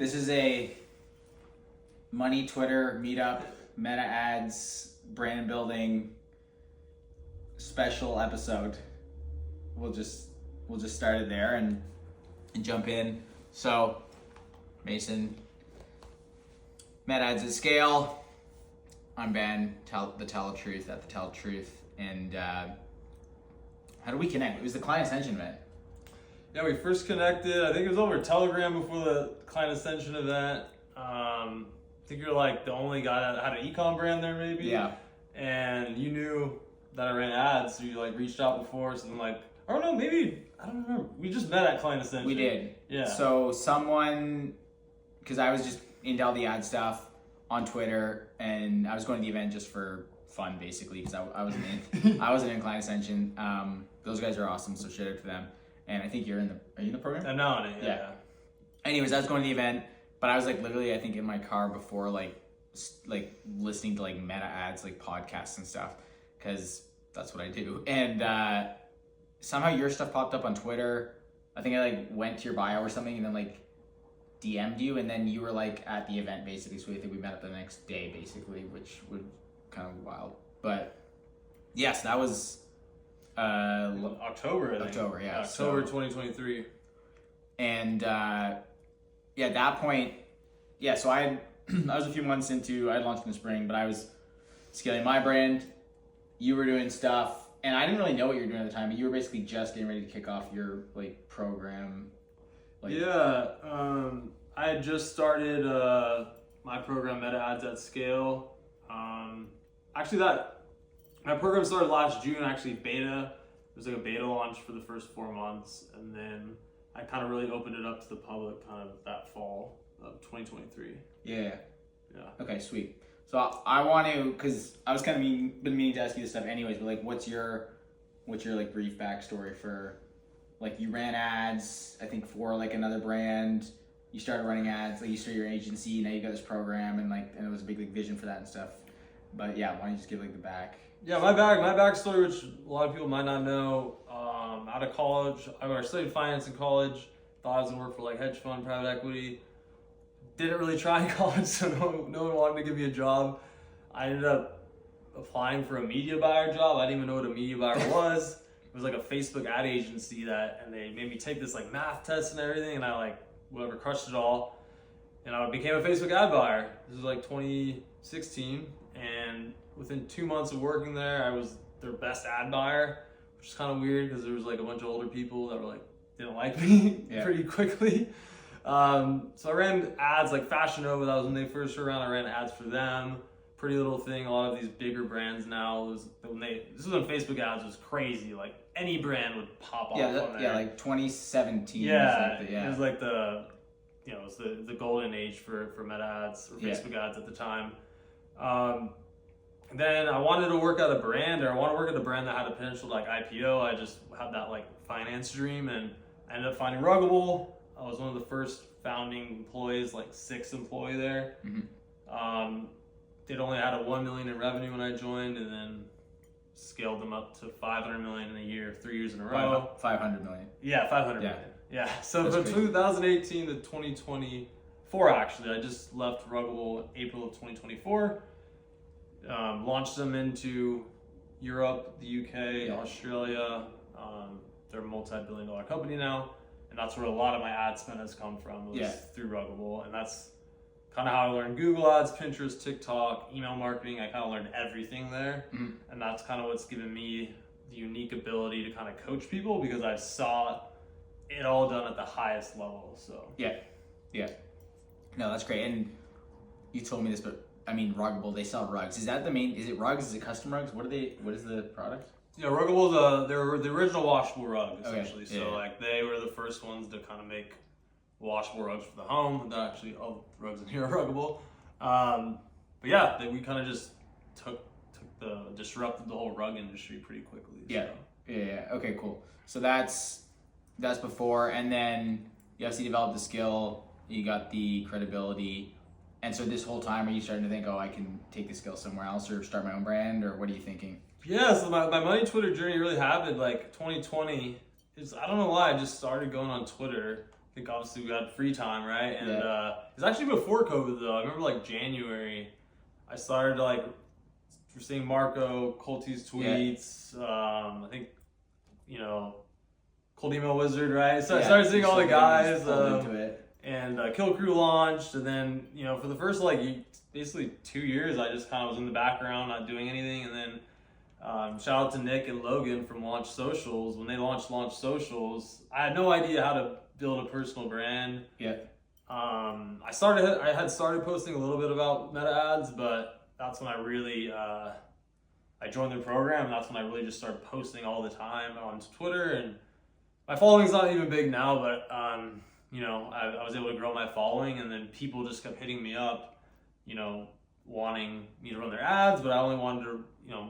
This is a money Twitter meetup, meta ads, brand building special episode. We'll just start it there and jump in. So, Mason, meta ads at scale. I'm Ben, the Tell Truth at the Tell Truth, and how do we connect? It was the client ascension event. Yeah, we first connected, I think it was over Telegram before the client ascension event. I think you're like the only guy that had an e-com brand there maybe. Yeah. And you knew that I ran ads, so you like reached out before, so I'm like, I don't know, maybe, I don't remember. We just met at client ascension. We did. Yeah. So someone, because I was just into all the ad stuff on Twitter, and I was going to the event just for fun basically, because I wasn't in client ascension. Those guys are awesome, so shout out to them. And I think are you in the program? I'm now in it, yeah. Anyways, I was going to the event, but I was like literally, I think, in my car before like listening to like meta ads, like podcasts and stuff, because that's what I do. And somehow your stuff popped up on Twitter. I think I like went to your bio or something, and then like DM'd you, and then you were like at the event basically. So I think we met up the next day basically, which was kind of wild. But yes, that was October, I think. October, yeah. October 2023. And at that point, so I was a few months into, I had launched in the spring, but I was scaling my brand. You were doing stuff, and I didn't really know what you were doing at the time, but you were basically just getting ready to kick off your like program. I had just started my program, Meta Ads at Scale. My program started last June, actually beta. It was like a beta launch for the first 4 months, and then I kind of really opened it up to the public kind of that fall of 2023. Yeah. Yeah. Okay, sweet. So I want to, because I was kind of been meaning to ask you this stuff anyways, but like what's your like brief backstory for, like you ran ads, I think for like another brand, you started running ads, like you started your agency, now you got this program, and it was a big like vision for that and stuff. But yeah, why don't you just give like the back? Yeah, my backstory, which a lot of people might not know, out of college, I studied finance in college, thought I was gonna work for like hedge fund, private equity. Didn't really try in college, so no one wanted to give me a job. I ended up applying for a media buyer job. I didn't even know what a media buyer was. It was like a Facebook ad agency and they made me take this like math test and everything, and I like whatever crushed it all, and I became a Facebook ad buyer. This was like 2016, and within 2 months of working there, I was their best ad buyer, which is kind of weird because there was like a bunch of older people that were like didn't like me pretty quickly. So I ran ads like Fashion Nova. That was when they first were around. I ran ads for them. Pretty Little Thing. A lot of these bigger brands now. This is when Facebook ads was crazy. Like any brand would pop off on there. Yeah, like 2017. It was like the golden age for meta ads or Facebook ads at the time. Then I wanted to work at a brand, or I want to work at a brand that had a potential to like IPO. I just had that like finance dream, and I ended up finding Ruggable. I was one of the first founding employees, like 6th employee there. Mm-hmm. They'd only had a $1 million in revenue when I joined, and then scaled them up to $500 million in a year, 3 years in a row. 500 million. Yeah, 500 million. Yeah. So from 2018 to 2024, actually, I just left Ruggable April of 2024. Launched them into Europe, the UK, Australia. They're a multi-billion-dollar company now, and that's where a lot of my ad spend has come from, was through Ruggable, and that's kind of how I learned Google Ads, Pinterest, TikTok, email marketing. I kind of learned everything there, and that's kind of what's given me the unique ability to kind of coach people, because I saw it all done at the highest level. So no, that's great. And you told me this, but I mean, Ruggable, they sell rugs. Is it rugs? Is it custom rugs? What is the product? Yeah, Ruggable, they were the original washable rug, essentially. Okay. So like they were the first ones to kind of make washable rugs for the home. They're actually, all the rugs in here are Ruggable. But yeah, we kind of just disrupted the whole rug industry pretty quickly. Yeah. Okay, cool. So that's before, and then you obviously developed the skill, you got the credibility. And so this whole time, are you starting to think, I can take the skill somewhere else or start my own brand, or what are you thinking? Yeah, so my money Twitter journey really happened like 2020. I don't know why, I just started going on Twitter, think obviously we had free time, right? And Yeah. it was actually before COVID though. I remember like January, I started to like, we're seeing Marco, Colty's tweets, I think, Cold Email Wizard, right? So I started seeing all the guys, into it. and Kill Crew launched, and then, for the first like basically 2 years, I just kind of was in the background, not doing anything, and then shout out to Nick and Logan from Launch Socials. When they launched Launch Socials, I had no idea how to build a personal brand. Yeah. I had started posting a little bit about meta ads, but that's when I really I joined the program, and that's when I really just started posting all the time on Twitter. And my following's not even big now, but I was able to grow my following, and then people just kept hitting me up, wanting me to run their ads, but I only wanted to,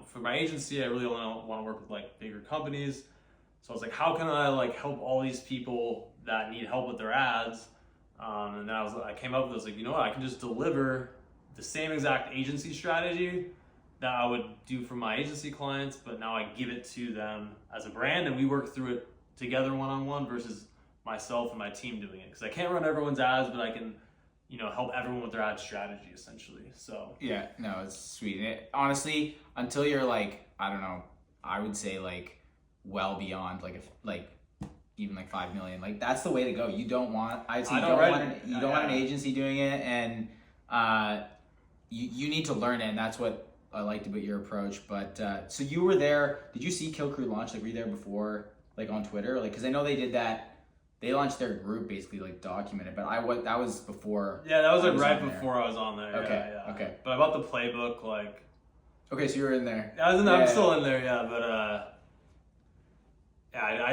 for my agency, I really only want to work with like bigger companies. So I was like, how can I like help all these people that need help with their ads? And then I came up with this, like, you know what, I can just deliver the same exact agency strategy that I would do for my agency clients, but now I give it to them as a brand, and we work through it together one-on-one versus myself and my team doing it. Because I can't run everyone's ads, but I can, help everyone with their ad strategy essentially. So yeah, no, it's sweet. And honestly, until you're like, I don't know, I would say like well beyond even like 5 million, like that's the way to go. You don't want, I'd say you don't want an agency doing it, and you need to learn it, and that's what I liked about your approach. But so you were there. Did you see Kill Crew launch? Like, were you there before, like on Twitter? Like, because I know they did that. They launched their group basically like documented, but that was before. Yeah, that was like right before I was on there. Okay, yeah. okay. But I bought the playbook like. Okay, so you were in there. I was in there. I'm still in there, yeah. But I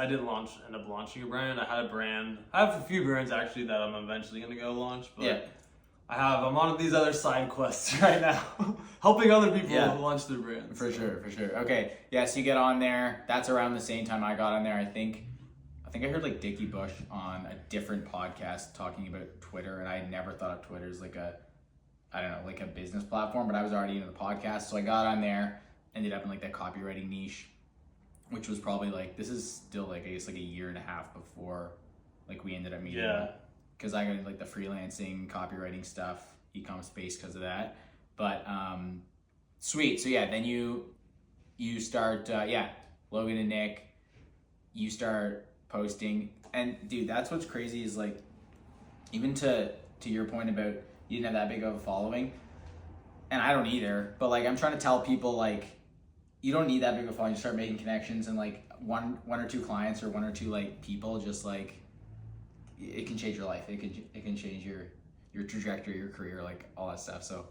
didn't end up launching a brand. I had a brand. I have a few brands actually that I'm eventually gonna go launch. But yeah. I'm on these other side quests right now, helping other people launch their brands. For sure. Okay, yeah. So you get on there. That's around the same time I got on there. I think I heard like Dickie Bush on a different podcast talking about Twitter, and I had never thought of Twitter as like a business platform, but I was already into the podcast, so I got on there, ended up in like that copywriting niche, which was probably like, this is still like I guess like a year and a half before like we ended up meeting. Yeah. Because I got like the freelancing, copywriting stuff, e-com space because of that. But sweet. So yeah, then you start Logan and Nick, you start posting, and dude, that's what's crazy is like, even to your point about you didn't have that big of a following, and I don't either, but like I'm trying to tell people like you don't need that big of a following. You start making connections, and like one or two clients or one or two like people, just like it can change your life. It can change your trajectory, your career, like all that stuff. So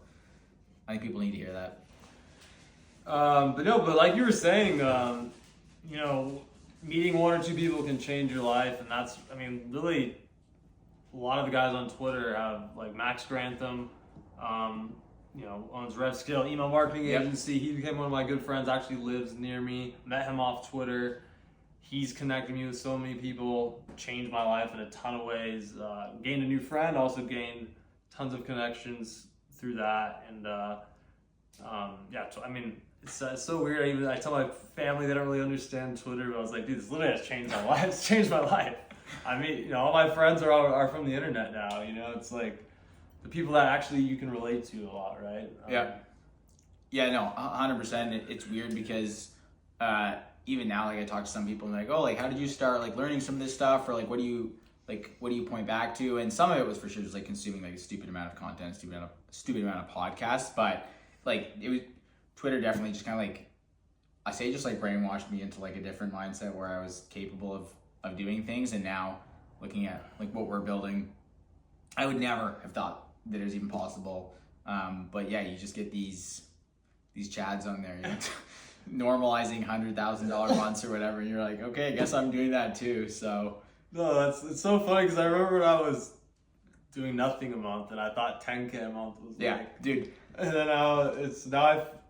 I think people need to hear that. But like you were saying, meeting one or two people can change your life, and that's, really, a lot of the guys on Twitter have, like, Max Grantham, owns RevScale email marketing agency. He became one of my good friends, actually lives near me, met him off Twitter. He's connected me with so many people, changed my life in a ton of ways, gained a new friend, also gained tons of connections through that, and, it's so weird. I tell my family they don't really understand Twitter, but I was like, dude, this literally has changed my life. It's changed my life. All my friends are from the internet now. It's like the people that actually you can relate to a lot, right? Yeah, no, 100%. It's weird because even now, like I talk to some people and they're like, oh, like how did you start like learning some of this stuff, or like what do you point back to? And some of it was for sure just like consuming like a stupid amount of content, stupid amount of podcasts, but like it was. Twitter definitely just kind of like, I say just like brainwashed me into like a different mindset where I was capable of doing things. And now looking at like what we're building, I would never have thought that it was even possible. But yeah, you just get these chads on there, normalizing $100,000 months or whatever. And you're like, okay, I guess I'm doing that too. So no, it's so funny because I remember when I was doing nothing a month and I thought 10K a month was dude. And then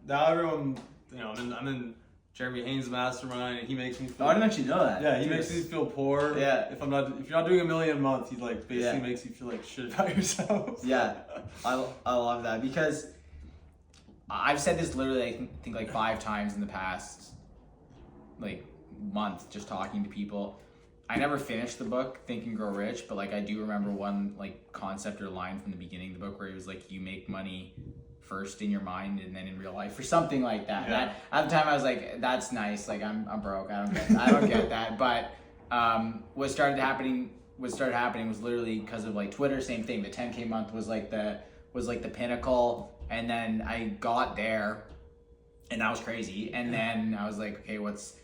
now everyone, I'm in Jeremy Haynes' mastermind, and he makes me feel. Oh, I didn't actually know that. Yeah, he makes me feel poor. Yeah. If you're not doing $1 million a month, he like basically makes you feel like shit about yourself. Yeah, I love that because I've said this literally I think like 5 times in the past like month, just talking to people. I never finished the book, Think and Grow Rich, but like I do remember one like concept or line from the beginning of the book where he was like, you make money first in your mind and then in real life, or something like that. Yeah. That at the time I was like, that's nice. Like I'm broke. I don't get that. But what started happening was literally because of like Twitter. Same thing. The 10K month was like the pinnacle, and then I got there, and that was crazy. And then I was like, okay, what's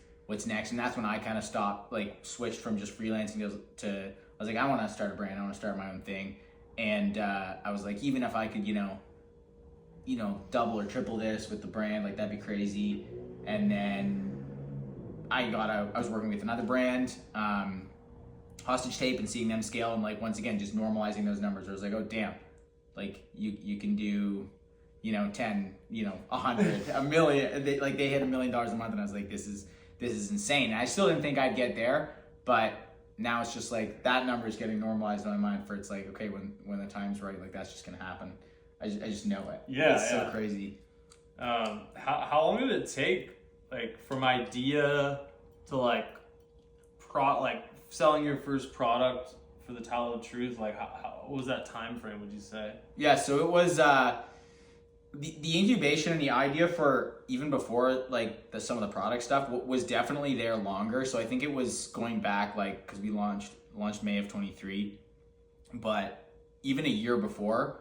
next? And that's when I kind of stopped, like switched from just freelancing to I was like, I want to start a brand. I want to start my own thing. And I was like, even if I could, double or triple this with the brand, like that'd be crazy. And then I was working with another brand, Hostage Tape, and seeing them scale, and like once again just normalizing those numbers. I was like, oh damn, like you can do 10, 100, a million. They hit $1 million a month, and I was like, this is insane. And I still didn't think I'd get there, but now it's just like that number is getting normalized in my mind for, it's like, okay, when the time's right, like that's just gonna happen. I just know it. Yeah, it's so crazy. How long did it take, like from idea to like selling your first product for the Towel of Truth? Like what was that time frame, would you say? Yeah, so it was the incubation and the idea for even before like some of the product stuff was definitely there longer. So I think it was going back, like, because we launched May of 23, but even a year before,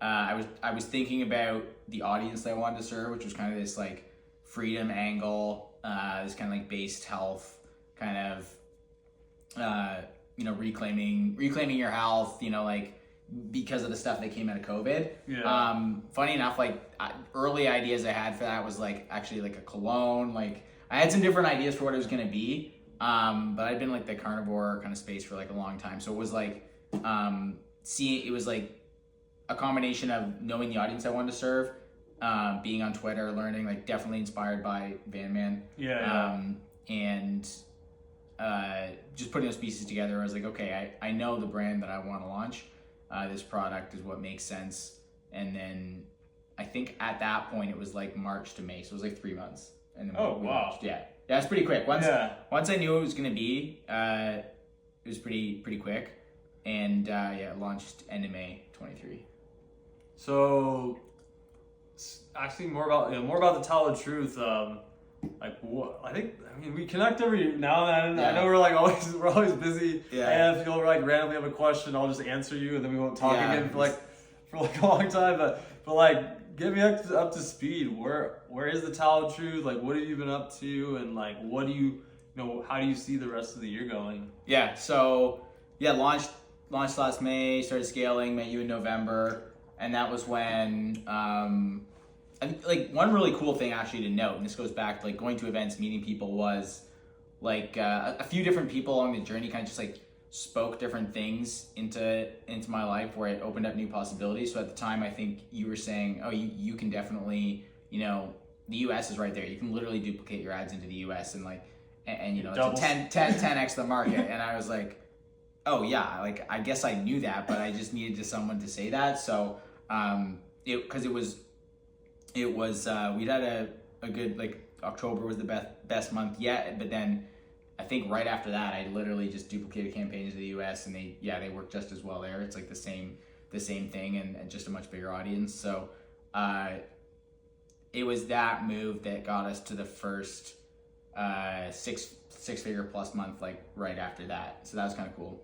I was thinking about the audience that I wanted to serve, which was kind of this like freedom angle, this kind of like based health kind of reclaiming your health, like because of the stuff that came out of COVID. Yeah. Funny enough, like early ideas I had for that was like actually like a cologne. Like I had some different ideas for what it was gonna be, but I'd been like the carnivore kind of space for like a long time, so it was like it was like a combination of knowing the audience I wanted to serve, being on Twitter, learning, like definitely inspired by Van Man. And just putting those pieces together, I was like, okay, I know the brand that I want to launch. This product is what makes sense. And then I think at that point it was like March to May, so it was like 3 months. And then we launched. Yeah, it's pretty quick. Once I knew it was gonna be, it was pretty quick. And it launched end of May 23. So, actually, more about the Towel of Truth. Like what? I mean, we connect every now and then. Yeah. I know we're always busy. Yeah. And if you'll like randomly have a question, I'll just answer you, and then we won't talk again for a long time. But like, get me up to speed. Where is the Towel of Truth? Like, what have you been up to? And like, what do you how do you see the rest of the year going? Yeah. So launched last May. Started scaling. Met you in November, and that was when. I think like one really cool thing actually to note, and this goes back to like going to events, meeting people, was like a few different people along the journey kind of just like spoke different things into my life where it opened up new possibilities. So at the time, I think you were saying, oh, you can definitely, the US is right there. You can literally duplicate your ads into the US and it's a 10x the market. And I was like, oh yeah, like I guess I knew that, but I just needed someone to say that. So because it was we'd had a good, like, October was the best month yet, but then I think right after that I literally just duplicated campaigns to the US, and they work just as well there. It's like the same thing and just a much bigger audience. So it was that move that got us to the first six-figure plus month, like right after that. So that was kind of cool.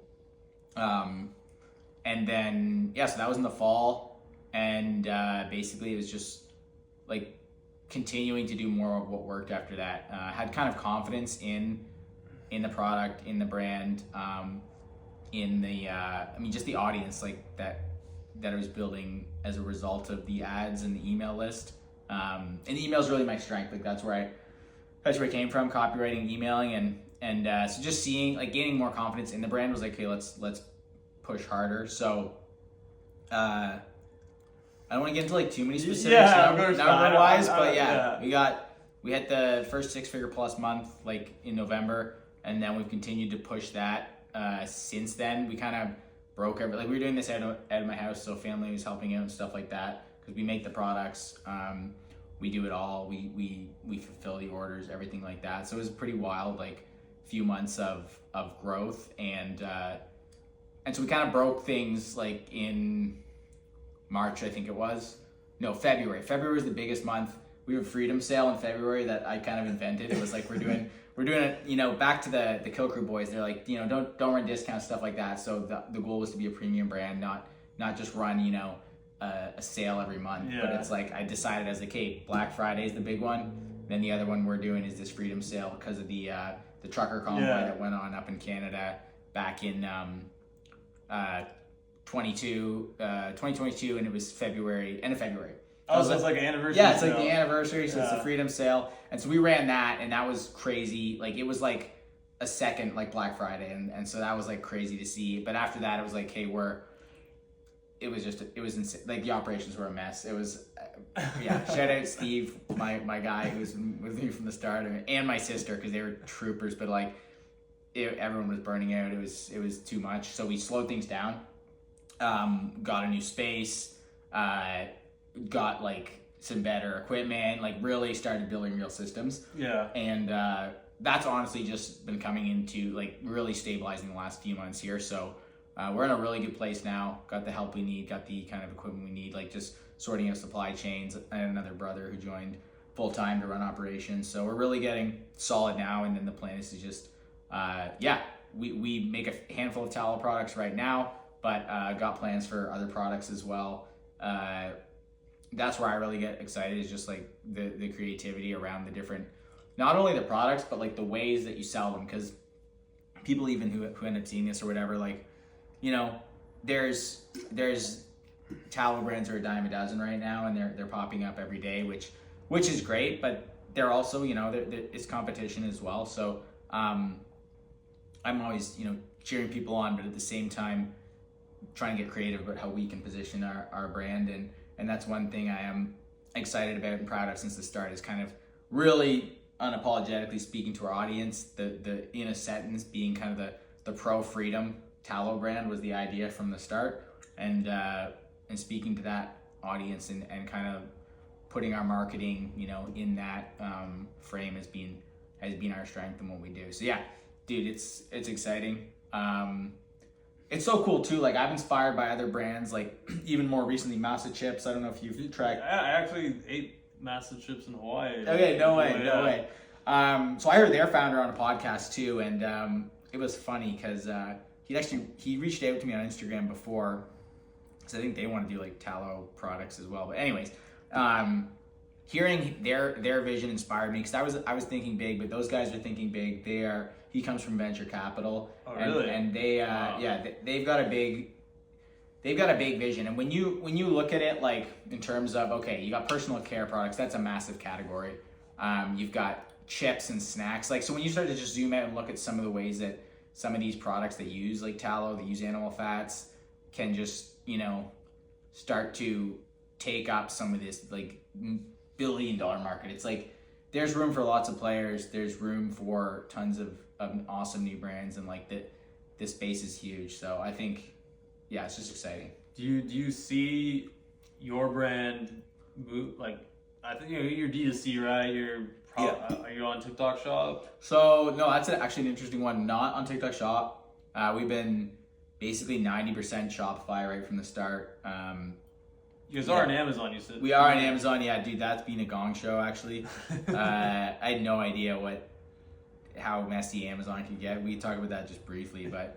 And then so that was in the fall, and basically it was just like continuing to do more of what worked after that. Had kind of confidence in the product, in the brand, in the just the audience like that I was building as a result of the ads and the email list. And the email is really my strength. Like that's where I came from, copywriting, emailing, and so just seeing, like, gaining more confidence in the brand was like, okay, let's push harder. So I don't want to get into like too many specifics number wise, but we hit the first 6-figure plus month like in November, and then we've continued to push that since then. We kind of broke we were doing this out of my house, so family was helping out and stuff like that, because we make the products, we do it all, we fulfill the orders, everything like that. So it was pretty wild, like few months of growth, and so we kind of broke things like in March, I think it was. No, February. February was the biggest month. We have a freedom sale in February that I kind of invented. It was like we're doing it, you know, back to the Kill Crew boys. They're like, you know, don't run discounts, stuff like that. So the goal was to be a premium brand, not just run, you know, a sale every month. Yeah. But it's like I decided as like, hey, Black Friday is the big one. Then the other one we're doing is this freedom sale because of the trucker convoy that went on up in Canada back in 2022, and it was end of February. Oh, so it's like an anniversary Yeah, it's sale. like the anniversary, so it's the freedom sale. And so we ran that, and that was crazy. Like, it was like a second, like, Black Friday, and so that was, like, crazy to see. But after that, it was like, hey, it was insane. Like, the operations were a mess. It was, shout out Steve, my guy who was with me from the start, and my sister, because they were troopers, but, like, everyone was burning out. It was too much. So we slowed things down, got a new space, got like some better equipment, like really started building real systems. Yeah. And that's honestly just been coming into like really stabilizing the last few months here. So we're in a really good place now. Got the help we need, got the kind of equipment we need, like just sorting out supply chains. I had another brother who joined full time to run operations. So we're really getting solid now. And then the plan is to just, we make a handful of tallow products right now, but got plans for other products as well. That's where I really get excited, is just like the creativity around the different, not only the products, but like the ways that you sell them. Because people even who end up seeing this or whatever, like, you know, there's tallow brands are a dime a dozen right now, and they're popping up every day, which is great, but they're also, you know, it's competition as well. So I'm always, you know, cheering people on, but at the same time trying to get creative about how we can position our brand. And that's one thing I am excited about and proud of since the start, is kind of really unapologetically speaking to our audience. The in a sentence being kind of the pro freedom tallow brand was the idea from the start, and speaking to that audience and kind of putting our marketing, you know, in that frame has been our strength and what we do. So yeah, dude, it's exciting. It's so cool too. Like, I'm inspired by other brands, like even more recently, Masa Chips. I don't know if you've tried. I actually ate Masa Chips in Hawaii. Okay, no way. So I heard their founder on a podcast too, and it was funny because he reached out to me on Instagram before, because I think they want to do like tallow products as well. But anyways, hearing their vision inspired me, because I was thinking big, but those guys are thinking big. He comes from venture capital. Oh, really? And they they've got a big vision. And when you look at it, like in terms of, okay, you got personal care products, that's a massive category. You've got chips and snacks. Like, so when you start to just zoom out and look at some of the ways that some of these products that use like tallow, that use animal fats, can just, you know, start to take up some of this like $1 billion market. It's like there's room for lots of players. There's room for tons of awesome new brands, and like this space is huge. So I think, yeah, it's just exciting. Do you see your brand move, like, I think you're DTC, right? Are you on TikTok Shop? So no, that's actually an interesting one. Not on TikTok Shop. We've been basically 90% Shopify right from the start. You guys are on Amazon, you said. We are on Amazon, yeah, dude. That's been a gong show, actually. I had no idea how messy Amazon could get. We talked about that just briefly, but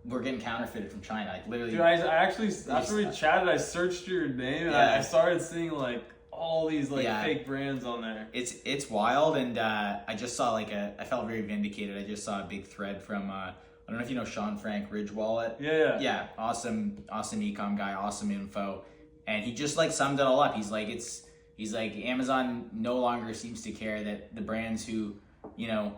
we're getting counterfeited from China, like literally. Dude, I actually, after we chatted, I searched your name, and I started seeing like all these like fake brands on there. It's wild, and I just saw I felt very vindicated. I just saw a big thread from I don't know if you know Sean Frank, Ridge Wallet. Yeah, awesome ecom guy, awesome info, and he just like summed it all up. He's like Amazon no longer seems to care that the brands who, you know,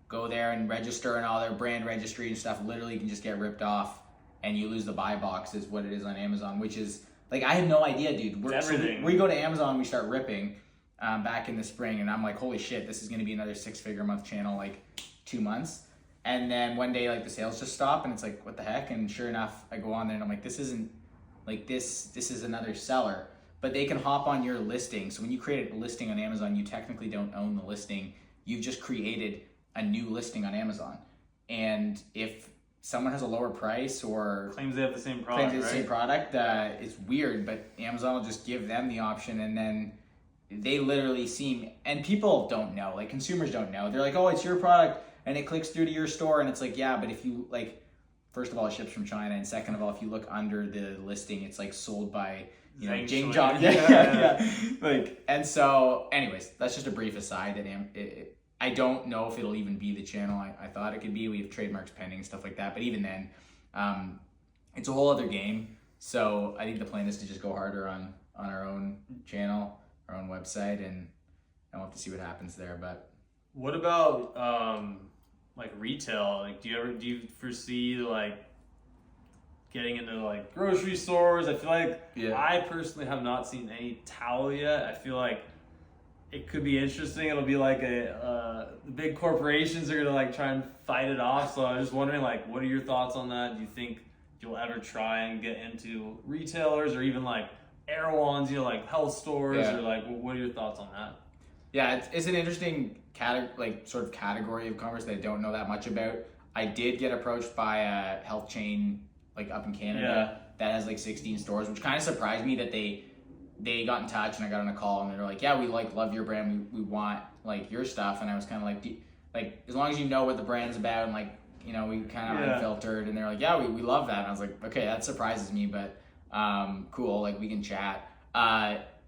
go there and register and all their brand registry and stuff literally can just get ripped off, and you lose the buy box, is what it is on Amazon, which is like, I had no idea, dude. Everything. So we go to Amazon and we start ripping back in the spring, and I'm like, holy shit, this is going to be another 6-figure month channel, like 2 months. And then one day, like, the sales just stop, and it's like, what the heck? And sure enough, I go on there and I'm like, this isn't like this is another seller, but they can hop on your listing. So when you create a listing on Amazon, you technically don't own the listing. You've just created a new listing on Amazon. And if someone has a lower price or claims they have the same product, it's weird, but Amazon will just give them the option, and then they literally seem, and people don't know, like consumers don't know. They're like, oh, it's your product, and it clicks through to your store, and it's like, yeah, but if you like, first of all, it ships from China, and second of all, if you look under the listing, it's like sold by, you know, Jing Jong. Yeah. Like, and so, anyways, that's just a brief aside. That I don't know if it'll even be the channel I thought it could be. We have trademarks pending, stuff like that. But even then, it's a whole other game. So I think the plan is to just go harder on our own channel, our own website, and we'll have to see what happens there. But what about like retail? Like, do you foresee like getting into like grocery stores? I feel like I personally have not seen any towel yet. I feel like it could be interesting. It'll be like the big corporations are gonna like try and fight it off. So I was just wondering, like, what are your thoughts on that? Do you think you'll ever try and get into retailers or even like Erewhon's, you know, like health stores, or like, what are your thoughts on that? Yeah, it's an interesting category of commerce that I don't know that much about. I did get approached by a health chain like up in Canada that has like 16 stores, which kind of surprised me that they got in touch, and I got on a call, and they were like, yeah, we like love your brand, we want like your stuff. And I was kind of like, as long as you know what the brand's about, and like, you know, we kind of unfiltered. And they're like, yeah, we love that. And I was like, okay, that surprises me, but cool, like we can chat.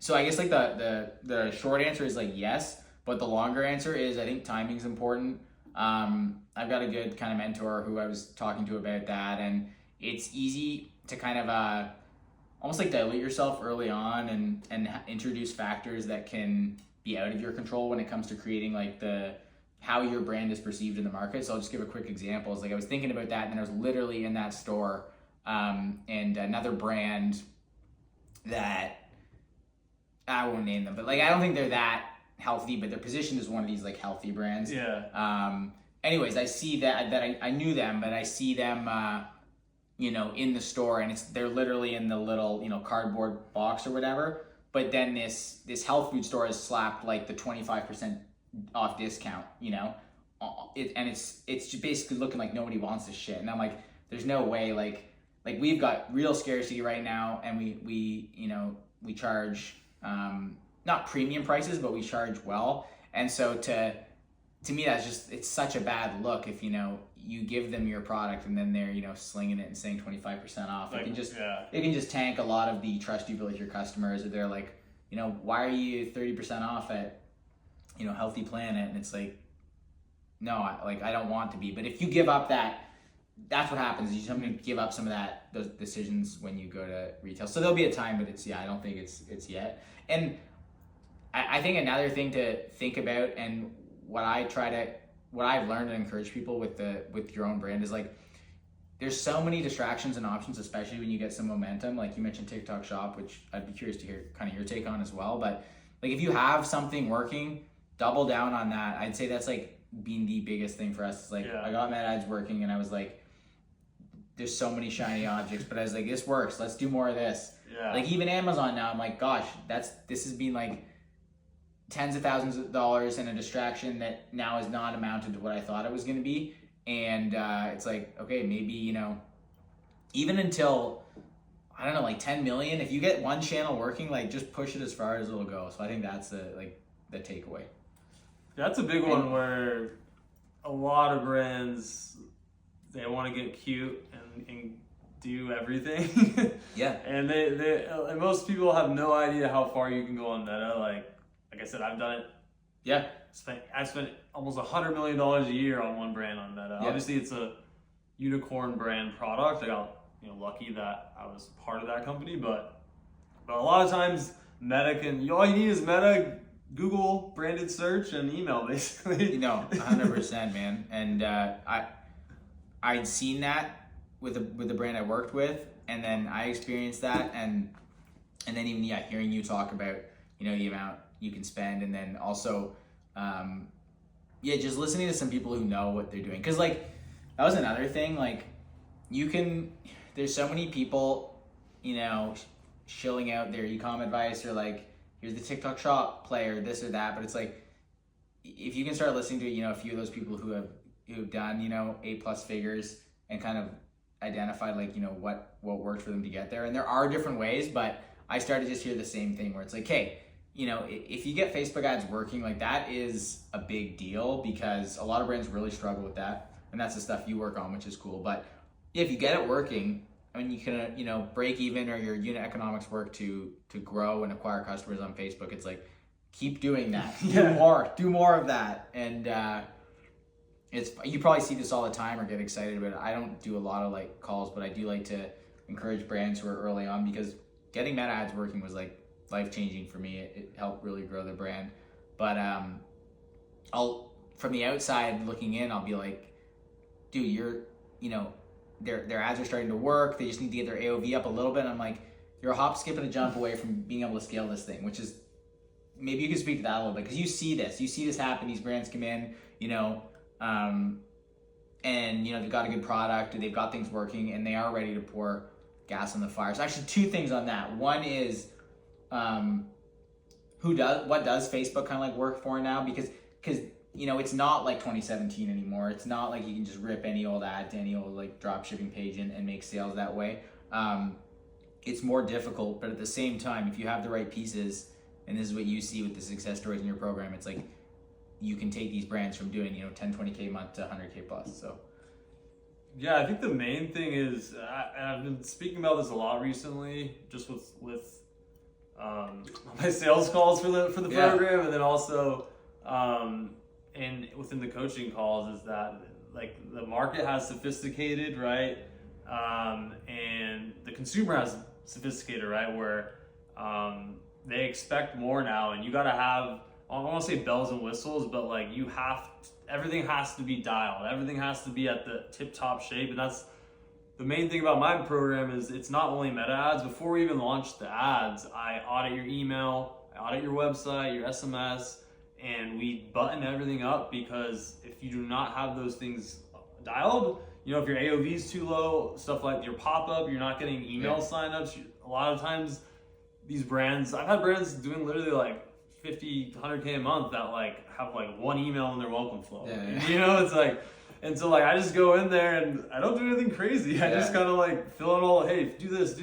So I guess like the short answer is like yes, but the longer answer is I think timing's important. I've got a good kind of mentor who I was talking to about that, and it's easy to kind of almost like dilute yourself early on and introduce factors that can be out of your control when it comes to creating like how your brand is perceived in the market. So I'll just give a quick example. It's like I was thinking about that, and then I was literally in that store, and another brand that I won't name them, but like I don't think they're that healthy, but they're positioned as one of these like healthy brands. Anyways, I see that I knew them, but I see them you know, in the store, and they're literally in the little, you know, cardboard box or whatever. But then this health food store has slapped like the 25% off discount, you know, it's just basically looking like nobody wants this shit. And I'm like, there's no way, like we've got real scarcity right now, and we you know, we charge not premium prices, but we charge well. And so to me, that's just, it's such a bad look if, you know, you give them your product and then they're, you know, slinging it and saying 25% off. Like, it can just tank a lot of the trust you build with your customers. Or they're like, you know, why are you 30% off at, you know, Healthy Planet? And it's like, no, I don't want to be. But if you give up that's what happens. You sometimes give up some of those decisions when you go to retail. So there'll be a time, but I don't think it's yet. And I think another thing to think about, and what I've learned and encourage people with your own brand is like, there's so many distractions and options, especially when you get some momentum. Like you mentioned TikTok Shop, which I'd be curious to hear kind of your take on as well. But like, if you have something working, double down on that. I'd say that's like been the biggest thing for us. It's like, I got Meta Ads working, and I was like, there's so many shiny objects, but I was like, this works. Let's do more of this. Like even Amazon now, I'm like, gosh, this has been like tens of thousands of dollars and a distraction that now has not amounted to what I thought it was going to be. And it's like, okay, maybe, you know, even until, I don't know, like 10 million, if you get one channel working, like just push it as far as it'll go. So I think that's the takeaway. That's a big one where a lot of brands, they want to get cute and do everything. And and most people have no idea how far you can go on Meta. Like I said, I've done it. I've spent almost $100 million a year on one brand on Meta. Obviously, it's a unicorn brand product. I got lucky that I was part of that company, but a lot of times Meta all you need is Meta, Google branded search, and email, basically. 100%, man. And I'd seen that with the brand I worked with, and then I experienced that, and then even hearing you talk about the amount you can spend, and then also just listening to some people who know what they're doing, because that was another thing. There's so many people shilling out their e-com advice, or here's the TikTok Shop play, or this or that, but it's if you can start listening to, a few of those people who've done, 8+ figures and kind of identified like, what worked for them to get there. And there are different ways, but I started to just hear the same thing where it's like, hey, if you get Facebook ads working, like that is a big deal because a lot of brands really struggle with that. And that's the stuff you work on, which is cool. But if you get it working, I mean, you can, break even or your unit economics work to grow and acquire customers on Facebook. It's like, keep doing that. Do more of that. And you probably see this all the time or get excited about it. I don't do a lot of like calls, but I do like to encourage brands who are early on because getting meta ads working was like life-changing for me. It helped really grow the brand. But I'll, from the outside looking in, I'll be like, dude, their ads are starting to work. They just need to get their AOV up a little bit. And I'm like, you're a hop, skip, and a jump away from being able to scale this thing, which is, maybe you can speak to that a little bit because you see this happen. These brands come in, and they've got a good product, they've got things working, and they are ready to pour gas on the fire. So actually, two things on that. One is, what does Facebook kind of like work for now? Because it's not like 2017 anymore. It's not like you can just rip any old ad to any old like drop shipping page and make sales that way. It's more difficult, but at the same time, if you have the right pieces, and this is what you see with the success stories in your program, it's like you can take these brands from doing 10, 20K a month to 100K plus. So yeah, I think the main thing is, and I've been speaking about this a lot recently, just with my sales calls for the program, and then also and within the coaching calls, is that like the market has sophisticated, right, and the consumer has sophisticated, right, where they expect more now, and you got to have, I don't want to say bells and whistles, but like everything has to be dialed. Everything has to be at the tip-top shape. And that's the main thing about my program is it's not only meta ads. Before we even launch the ads, I audit your email, I audit your website, your SMS, and we button everything up because if you do not have those things dialed, if your AOV is too low, stuff like your pop-up, you're not getting email signups. A lot of times these brands, I've had brands doing literally like 50, 100K a month that like have like one email in their welcome flow. It's like, and so like I just go in there and I don't do anything crazy. I just kind of like fill in all, hey, do this,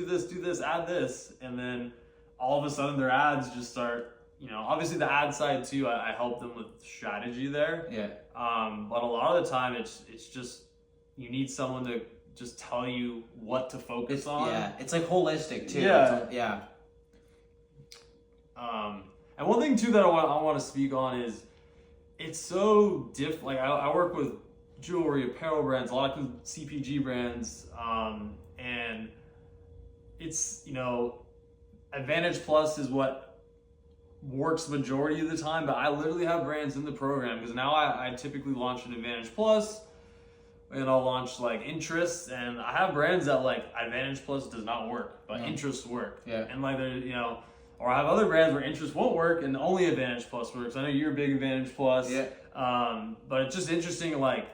add this, and then all of a sudden their ads just start. Obviously the ad side too, I help them with strategy there. But a lot of the time it's just you need someone to just tell you what to focus on. Yeah, it's like holistic too. And one thing too that I want to speak on is it's so different. Like I work with jewelry, apparel brands, a lot of CPG brands, and it's Advantage Plus is what works majority of the time. But I literally have brands in the program because now I typically launch an Advantage Plus, and I'll launch like interests, and I have brands that like Advantage Plus does not work, but interests work. And like they're or I have other brands where interest won't work and only Advantage Plus works. I know you're a big Advantage Plus. But it's just interesting, like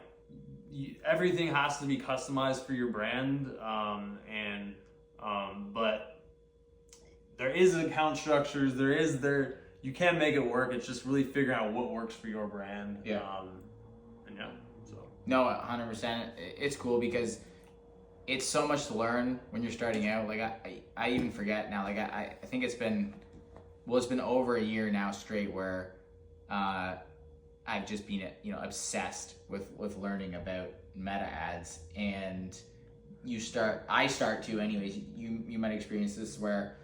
everything has to be customized for your brand. But there is account structures, you can make it work. It's just really figuring out what works for your brand. No, 100%. It's cool because it's so much to learn when you're starting out. Like I even forget now. Like I think it's been over a year now straight where I've just been obsessed with learning about meta ads. And I start to anyways. You might experience this where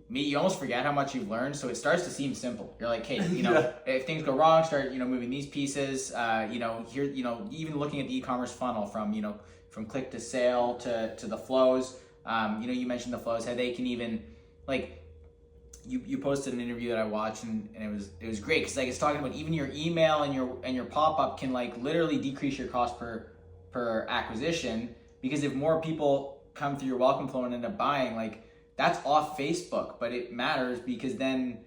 you almost forget how much you've learned, so it starts to seem simple. You're like, hey, if things go wrong, start moving these pieces. Here, even looking at the e-commerce funnel from click to sale to the flows. You mentioned the flows, how they can even like you posted an interview that I watched and it was great because like it's talking about even your email and your pop-up can like literally decrease your cost per acquisition, because if more people come through your welcome flow and end up buying, like that's off Facebook, but it matters because then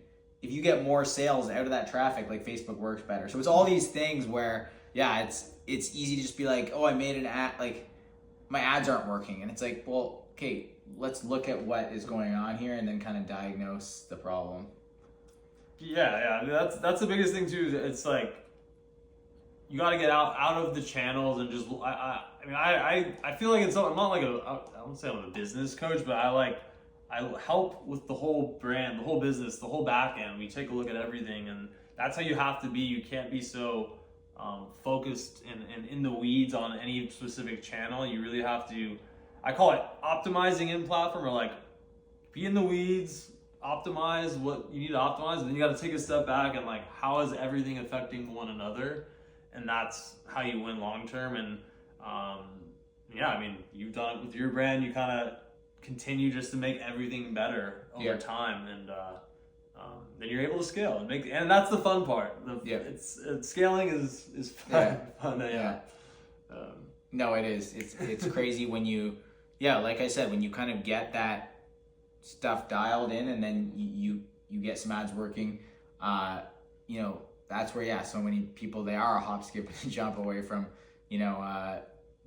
if you get more sales out of that traffic, like Facebook works better. So it's all these things where it's easy to just be like, oh, I made an ad, like my ads aren't working, and it's like, well, okay, let's look at what is going on here and then kind of diagnose the problem. Yeah. I mean, that's the biggest thing too. It's like you got to get out of the channels and just. I feel like I'm not like I won't say I'm a business coach, but I help with the whole brand, the whole business, the whole back end. We take a look at everything, and that's how you have to be. You can't be so focused and in the weeds on any specific channel. You really have to. I call it optimizing in platform, or like be in the weeds, optimize what you need to optimize, and then you got to take a step back and like how is everything affecting one another, and that's how you win long term. And yeah, I mean, you've done it with your brand. You kind of continue just to make everything better over time, and then you're able to scale and make. And that's the fun part. It's scaling is fun. No, it is. It's crazy when you, like I said, when you kind of get that stuff dialed in, and then you get some ads working. That's where so many people, they are a hop, skip, and jump away from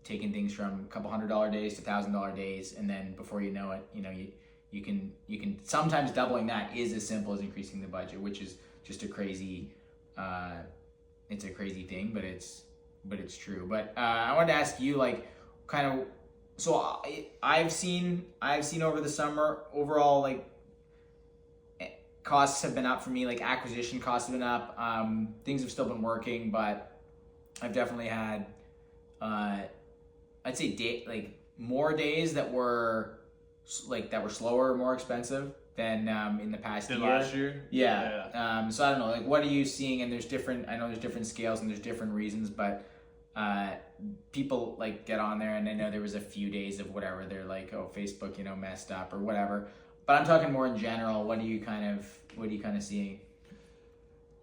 taking things from a couple $100 days to $1,000 days, and then before you know it, you can sometimes doubling that is as simple as increasing the budget, which is just a crazy it's a crazy thing, but it's true. But I wanted to ask you, like, kind of, so I've seen over the summer overall, like, costs have been up for me, like acquisition costs have been up. Things have still been working, but I've definitely had I'd say more days that were slower, more expensive than in the past year. Last year? Yeah. So I don't know, like, what are you seeing? And I know there's different scales and there's different reasons, but people like get on there, and I know there was a few days of whatever, they're like, oh, Facebook, messed up or whatever. But I'm talking more in general. What are you kind of seeing?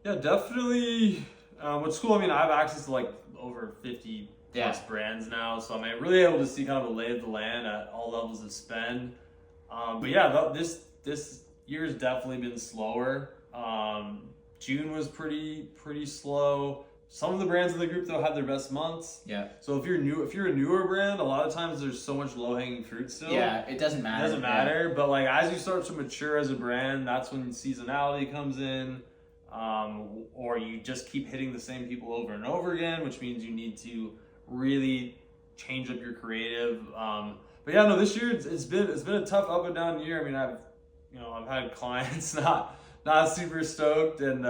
Yeah, definitely. What's cool, I mean, I have access to like over 50 plus brands now, so I'm really able to see kind of a lay of the land at all levels of spend. But yeah, this year's definitely been slower. June was pretty slow. Some of the brands in the group though had their best months. Yeah. So if you're a newer brand, a lot of times there's so much low hanging fruit still. Yeah, it doesn't matter. It doesn't matter. But like as you start to mature as a brand, that's when seasonality comes in. Or you just keep hitting the same people over and over again, which means you need to really change up your creative. But yeah, no, this year it's been a tough up and down year. I mean, I've had clients not super stoked, and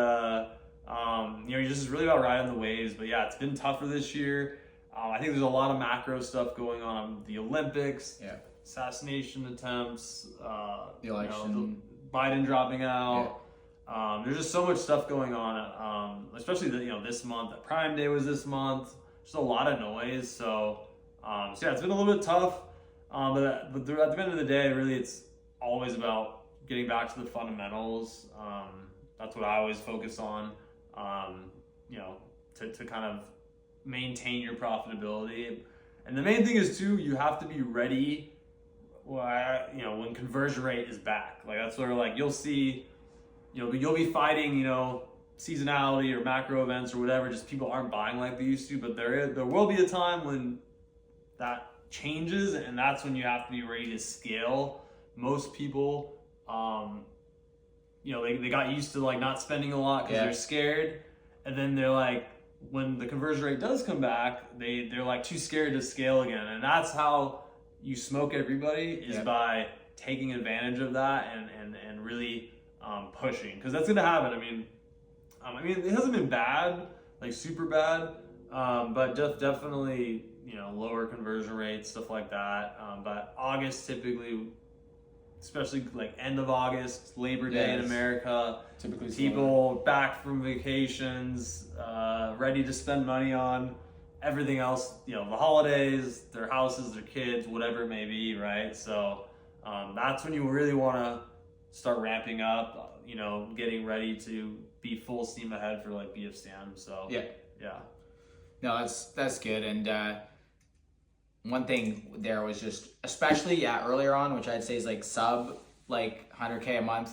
you're just really about riding the waves. But yeah, it's been tougher this year. I think there's a lot of macro stuff going on. The Olympics, assassination attempts, the election, Biden dropping out. There's just so much stuff going on, especially this month. Prime Day was this month. Just a lot of noise. So yeah, it's been a little bit tough. But at the end of the day, really, it's always about getting back to the fundamentals. That's what I always focus on. To kind of maintain your profitability. And the main thing is too, you have to be ready. When conversion rate is back. Like that's where you'll see. You'll be fighting, seasonality or macro events or whatever, just people aren't buying like they used to, but there will be a time when that changes, and that's when you have to be ready to scale. Most people, they got used to not spending a lot because they're scared, and then they're like, when the conversion rate does come back, they're too scared to scale again, and that's how you smoke everybody is by taking advantage of that and really pushing, because that's gonna happen. I mean, it hasn't been bad, super bad, but definitely lower conversion rates, stuff like that. But August typically, especially end of August, Labor Day in America, typically people back from vacations, ready to spend money on everything else, the holidays, their houses, their kids, whatever it may be, right? So that's when you really want to start ramping up, getting ready to be full steam ahead for BFSTM. So yeah. No, that's good. And one thing there was just, especially earlier on, which I'd say is sub 100K a month,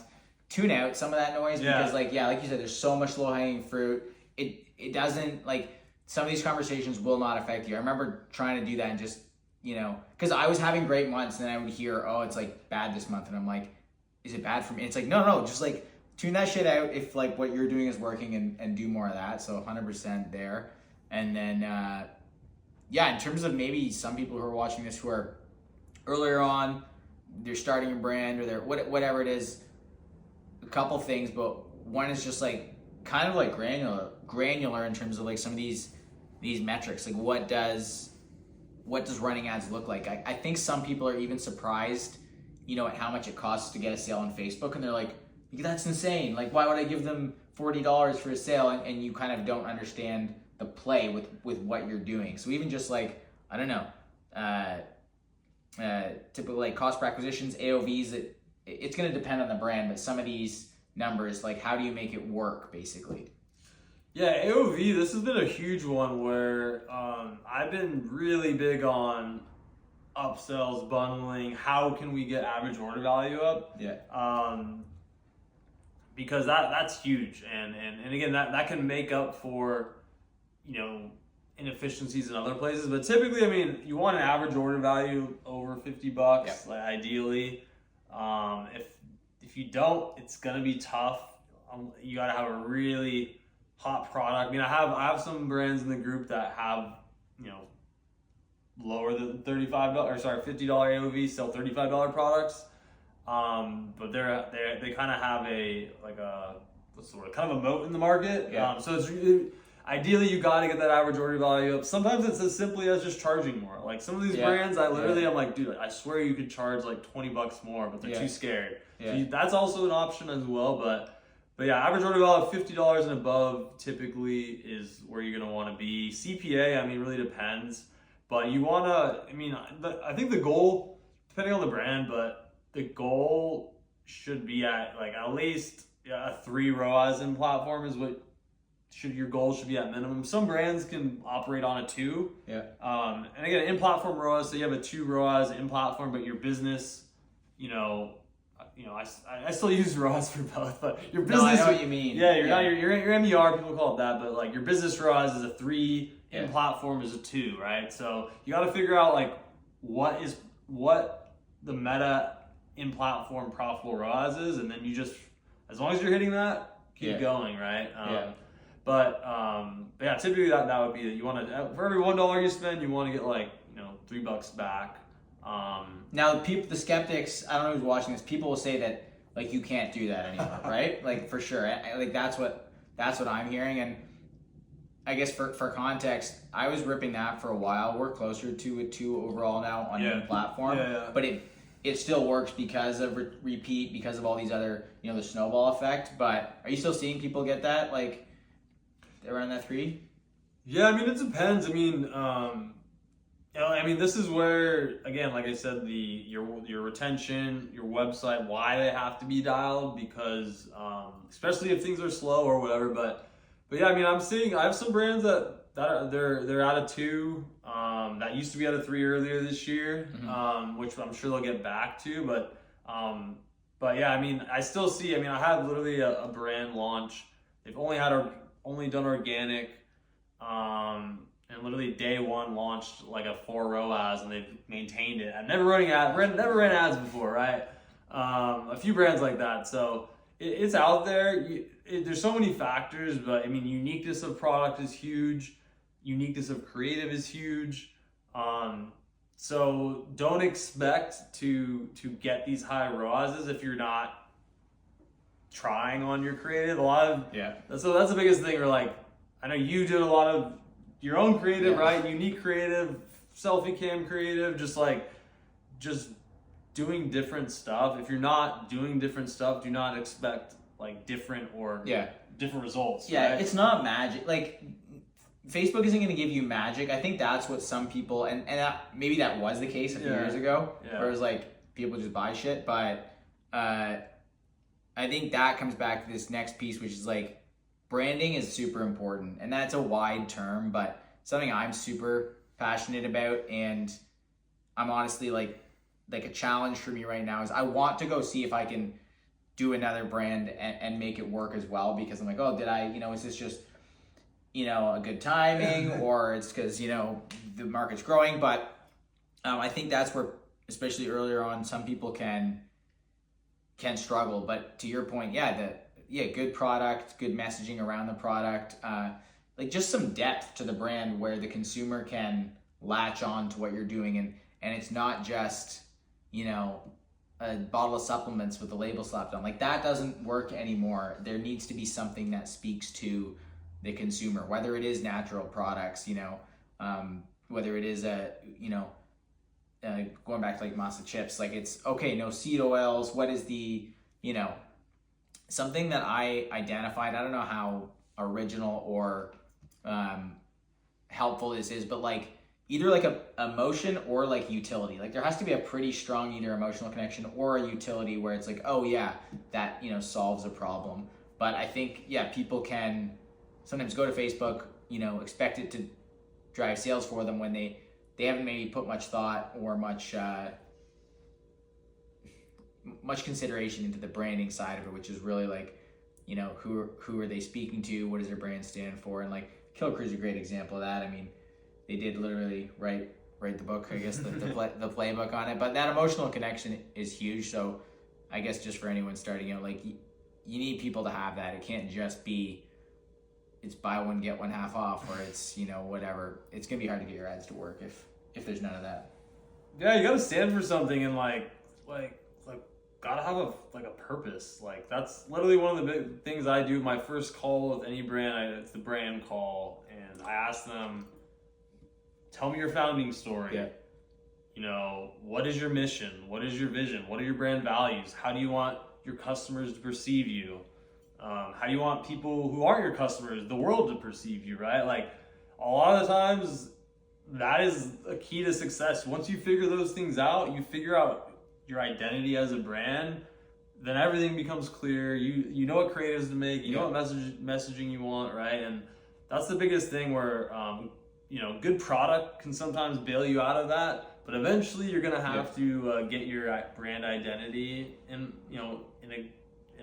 tune out some of that noise, because like you said, there's so much low hanging fruit. It doesn't, some of these conversations will not affect you. I remember trying to do that and just, because I was having great months, and then I would hear, oh, it's bad this month, and I'm like, is it bad for me? And it's no, just tune that shit out if like what you're doing is working, and do more of that. So 100% there. And then in terms of maybe some people who are watching this who are earlier on, they're starting a brand or they're whatever it is, a couple things, but one is just like kind of like granular in terms of like some of these metrics. Like what does running ads look like? I think some people are even surprised, at how much it costs to get a sale on Facebook, and they're like, that's insane. Like, why would I give them $40 for a sale? And you kind of don't understand the play with what you're doing. So even just like, I don't know, typical like cost per acquisitions, AOVs, it's going to depend on the brand, but some of these numbers, like how do you make it work basically? Yeah, AOV, this has been a huge one where I've been really big on upsells, bundling. How can we get average order value up? Yeah. Because that's huge, and again that can make up for inefficiencies in other places. But typically, I mean, you want an average order value over $50, Yeah. like ideally. If you don't, it's gonna be tough. You gotta have a really hot product. I mean, I have some brands in the group that have lower than $50 AOV, sell $35 products. But they kind of have kind of a moat in the market. Yeah. So it's ideally you got to get that average order value up. Sometimes it's as simply as just charging more. Like some of these brands, I'm like, dude, I swear you could charge like $20 more, but they're too scared. Yeah. So that's also an option as well. But yeah, average order value of $50 and above typically is where you're gonna want to be. CPA, I mean, really depends. But you wanna, I think the goal, depending on the brand, but the goal should be at least a 3 ROAS in platform is what your goal should be at minimum. Some brands can operate on a 2. Yeah. And again, in platform ROAS, so you have a 2 ROAS in platform, but your business, I still use ROAS for both, but your business. No, I know what you mean. Yeah, your MER, people call it that, but like your business ROAS is a 3, in platform is a 2, right? So you got to figure out like what the meta in platform profitable ROAS is, and then you just, as long as you're hitting that, keep going, right? But yeah, typically that would be that you want to, for every $1 you spend, you want to get like $3 back. Now the skeptics, I don't know who's watching this, people will say that like you can't do that anymore, right? Like for sure, like that's what I'm hearing. And I guess for context, I was ripping that for a while. We're closer to a 2 overall now on the platform, but it still works because of repeat, because of all these other, the snowball effect. But are you still seeing people get that, like around that 3? Yeah, I mean, it depends. I mean, this is where, again, like I said, your retention, your website, why they have to be dialed, because especially if things are slow or whatever. But yeah, I mean, I have some brands that they're at a 2. That used to be at a 3 earlier this year, which I'm sure they'll get back to. But yeah, I mean, I still see. I mean, I had literally a brand launch. They've only done organic, and literally day 1 launched like a 4 ROAS, and they've maintained it. I've never ran ads before, right? A few brands like that. So it's out there. There's so many factors, but I mean, uniqueness of product is huge. Uniqueness of creative is huge. So don't expect to get these high ROASs if you're not trying on your creative. So that's the biggest thing. We're like, I know you did a lot of your own creative, right? Unique creative, selfie cam creative, just doing different stuff. If you're not doing different stuff, do not expect like different results. Yeah, right? It's not magic. Like Facebook isn't going to give you magic. I think that's what some people, and maybe that was the case a few years ago, where it was like people just buy shit. But I think that comes back to this next piece, which is like branding is super important, and that's a wide term, but something I'm super passionate about, and I'm honestly like a challenge for me right now is I want to go see if I can do another brand and make it work as well, because I'm like, oh, did I, is this just, a good timing, or it's because, the market's growing. But I think that's where, especially earlier on, some people can struggle. But to your point, good product, good messaging around the product, like just some depth to the brand where the consumer can latch on to what you're doing, and it's not just, you know, a bottle of supplements with the label slapped on. Like that doesn't work anymore. There needs to be something that speaks to the consumer, whether it is natural products, you know, whether it is going back to like masa chips, like it's okay, no seed oils. What is the, you know, something that I identified, I don't know how original or helpful this is, but like either like a emotion or like utility. Like there has to be a pretty strong either emotional connection or a utility where it's like, oh yeah, that, you know, solves a problem. But I think, yeah, people can sometimes go to Facebook, you know, expect it to drive sales for them when they haven't maybe put much thought or much consideration into the branding side of it, which is really like, you know, who are they speaking to? What does their brand stand for? And like Kill Crew is a great example of that. I mean, they did literally write the book, I guess, the playbook on it. But that emotional connection is huge. So I guess just for anyone starting out, like you need people to have that. It can't just be it's buy one get one half off, or it's, you know, whatever. It's gonna be hard to get your ads to work if there's none of that. Yeah, you gotta stand for something and like gotta have a purpose. Like that's literally one of the big things I do. My first call with any brand, it's the brand call, and I ask them, tell me your founding story. Yeah. You know, what is your mission? What is your vision? What are your brand values? How do you want your customers to perceive you? How do you want people who aren't your customers, the world, to perceive you, right? Like a lot of the times that is a key to success. Once you figure those things out, you figure out your identity as a brand, then everything becomes clear. You know what creatives to make, you know what messaging you want, right? And that's the biggest thing where, you know, good product can sometimes bail you out of that, but eventually you're gonna have to get your brand identity in, you know, in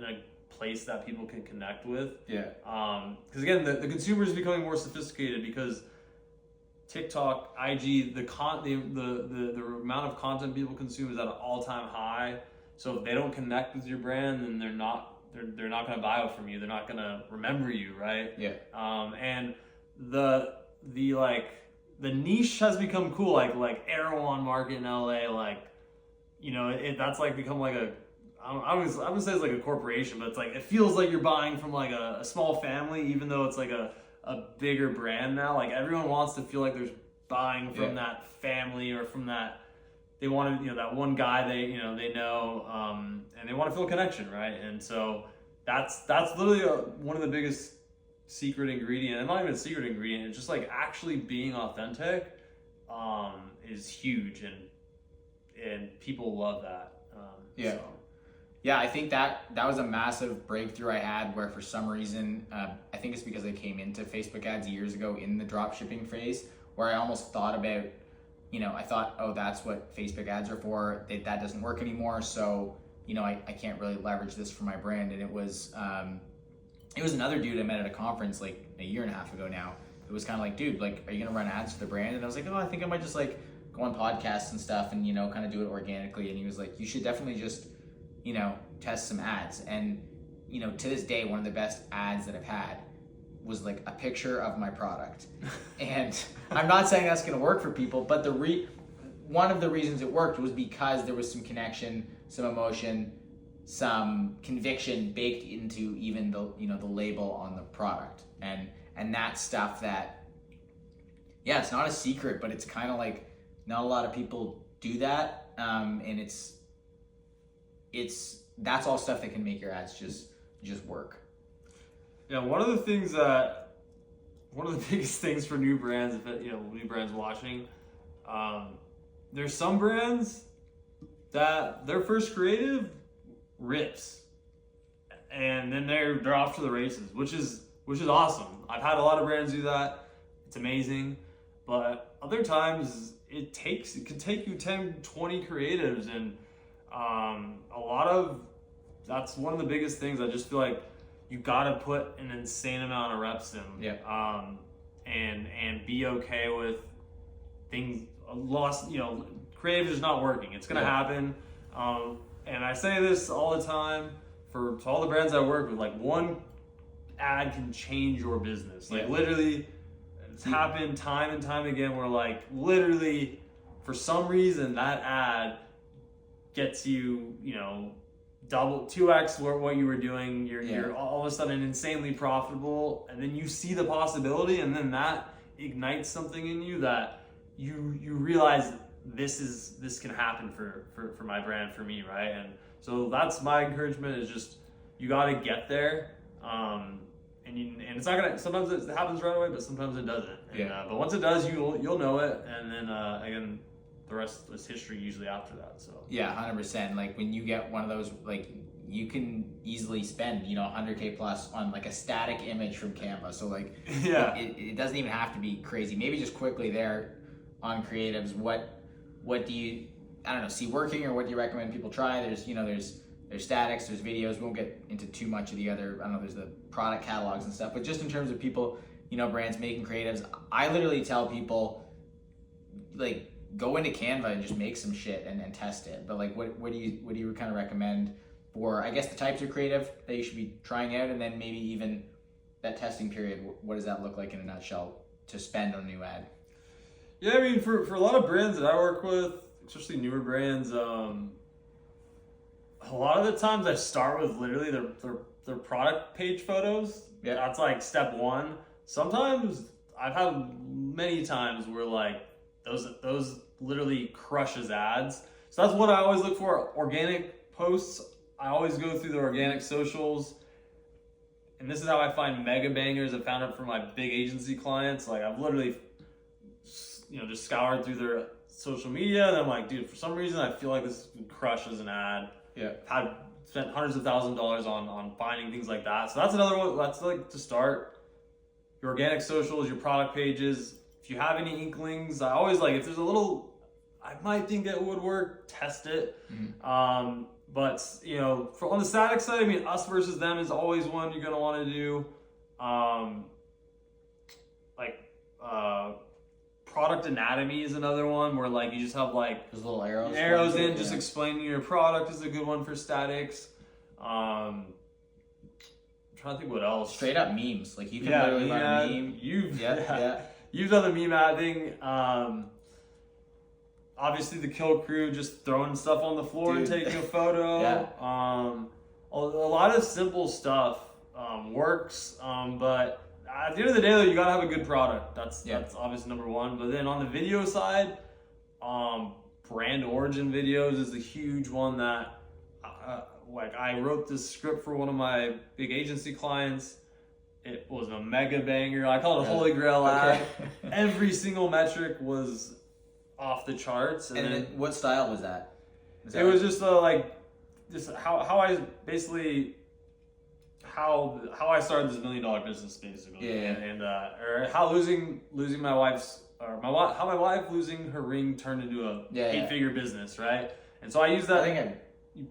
a place that people can connect with. Yeah. Because again, the consumer is becoming more sophisticated because TikTok, IG, the amount of content people consume is at an all-time high. So if they don't connect with your brand, then they're not going to buy it from you. They're not going to remember you, right? Yeah. And the niche has become cool, like Erewhon Market in LA, like, you know, that's like become like a, I wouldn't say it's like a corporation, but it's like, it feels like you're buying from like a small family, even though it's like a bigger brand now. Like everyone wants to feel like there's buying from that family or from that, they want to, you know, that one guy they know, and they want to feel a connection, right? And so that's literally one of the biggest secret ingredient, and not even a secret ingredient, it's just like actually being authentic is huge, and people love that. So. Yeah, I think that was a massive breakthrough I had where for some reason, I think it's because I came into Facebook ads years ago in the drop shipping phase, where I almost thought about, you know, I thought, oh, that's what Facebook ads are for. That doesn't work anymore. So, you know, I can't really leverage this for my brand. And it was another dude I met at a conference like a year and a half ago now. It was kind of like, dude, like, are you going to run ads for the brand? And I was like, oh, I think I might just like go on podcasts and stuff and, you know, kind of do it organically. And he was like, you should definitely just, you know, test some ads. And, you know, to this day, one of the best ads that I've had was like a picture of my product. And I'm not saying that's going to work for people, but one of the reasons it worked was because there was some connection, some emotion, some conviction baked into even the, you know, the label on the product. And that's stuff that, yeah, it's not a secret, but it's kind of like not a lot of people do that. And that's all stuff that can make your ads just work. Yeah, one of the biggest things for new brands, new brands watching, there's some brands that their first creative rips, and then they're off to the races, which is awesome. I've had a lot of brands do that. It's amazing, but other times it can take you 10, 20 creatives, and that's one of the biggest things. I just feel like you gotta put an insane amount of reps in. Yeah. And be okay with things lost. You know, creative is not working. It's gonna happen. And I say this all the time. for all the brands I work with, like one ad can change your business. Like literally, it's happened time and time again where like literally for some reason that ad gets you, you know, double 2x what you were doing. You're all of a sudden insanely profitable, and then you see the possibility, and then that ignites something in you that you realize this can happen for my brand, for me, right? And so that's my encouragement, is just you got to get there. And it's not gonna. Sometimes it happens right away, but sometimes it doesn't. And, but once it does, you'll know it, and then again, the rest is history usually after that. So 100%. Like when you get one of those, like you can easily spend, you know, 100K plus on like a static image from Canva. So like it doesn't even have to be crazy. Maybe just quickly there on creatives, what do you, I don't know, see working, or what do you recommend people try? There's statics, there's videos. We won't get into too much of the other, I don't know, there's the product catalogs and stuff, but just in terms of people, you know, brands making creatives, I literally tell people, like, go into Canva and just make some shit and test it. But like, what do you kind of recommend for, I guess, the types of creative that you should be trying out, and then maybe even that testing period, what does that look like in a nutshell to spend on a new ad? Yeah, I mean, for a lot of brands that I work with, especially newer brands, a lot of the times I start with literally their product page photos. Yeah. That's like step one. Sometimes I've had many times where like those literally crushes ads. So that's what I always look for. Organic posts. I always go through the organic socials. And this is how I find mega bangers. I found it for my big agency clients. Like I've literally, you know, just scoured through their social media, and I'm like, dude, for some reason I feel like this crushes an ad. Yeah. I've spent hundreds of thousands of dollars on finding things like that. So that's another one. That's like to start. Your organic socials, your product pages. If you have any inklings, I always like, if there's a little, I might think it would work, test it. Mm-hmm. But you know, on the static side, I mean, us versus them is always one you're gonna want to do. Product anatomy is another one where like you just have like those little arrows in, just explaining your product is a good one for statics. I'm trying to think what else. Straight up memes, like you can literally run a meme. You've done the meme adding. Obviously the kill crew, just throwing stuff on the floor and taking a photo. A lot of simple stuff works, but at the end of the day, though, you gotta have a good product. That's obviously number one. But then on the video side, brand origin videos is a huge one that, like, I wrote this script for one of my big agency clients. It was a mega banger. I call it a holy grail ad. Every single metric was off the charts. And then what style was that? It was just just how I basically. How I started this $1 million business, basically, and or how losing my wife's, or how my wife losing her ring turned into a 8-figure business, right? And so I used that.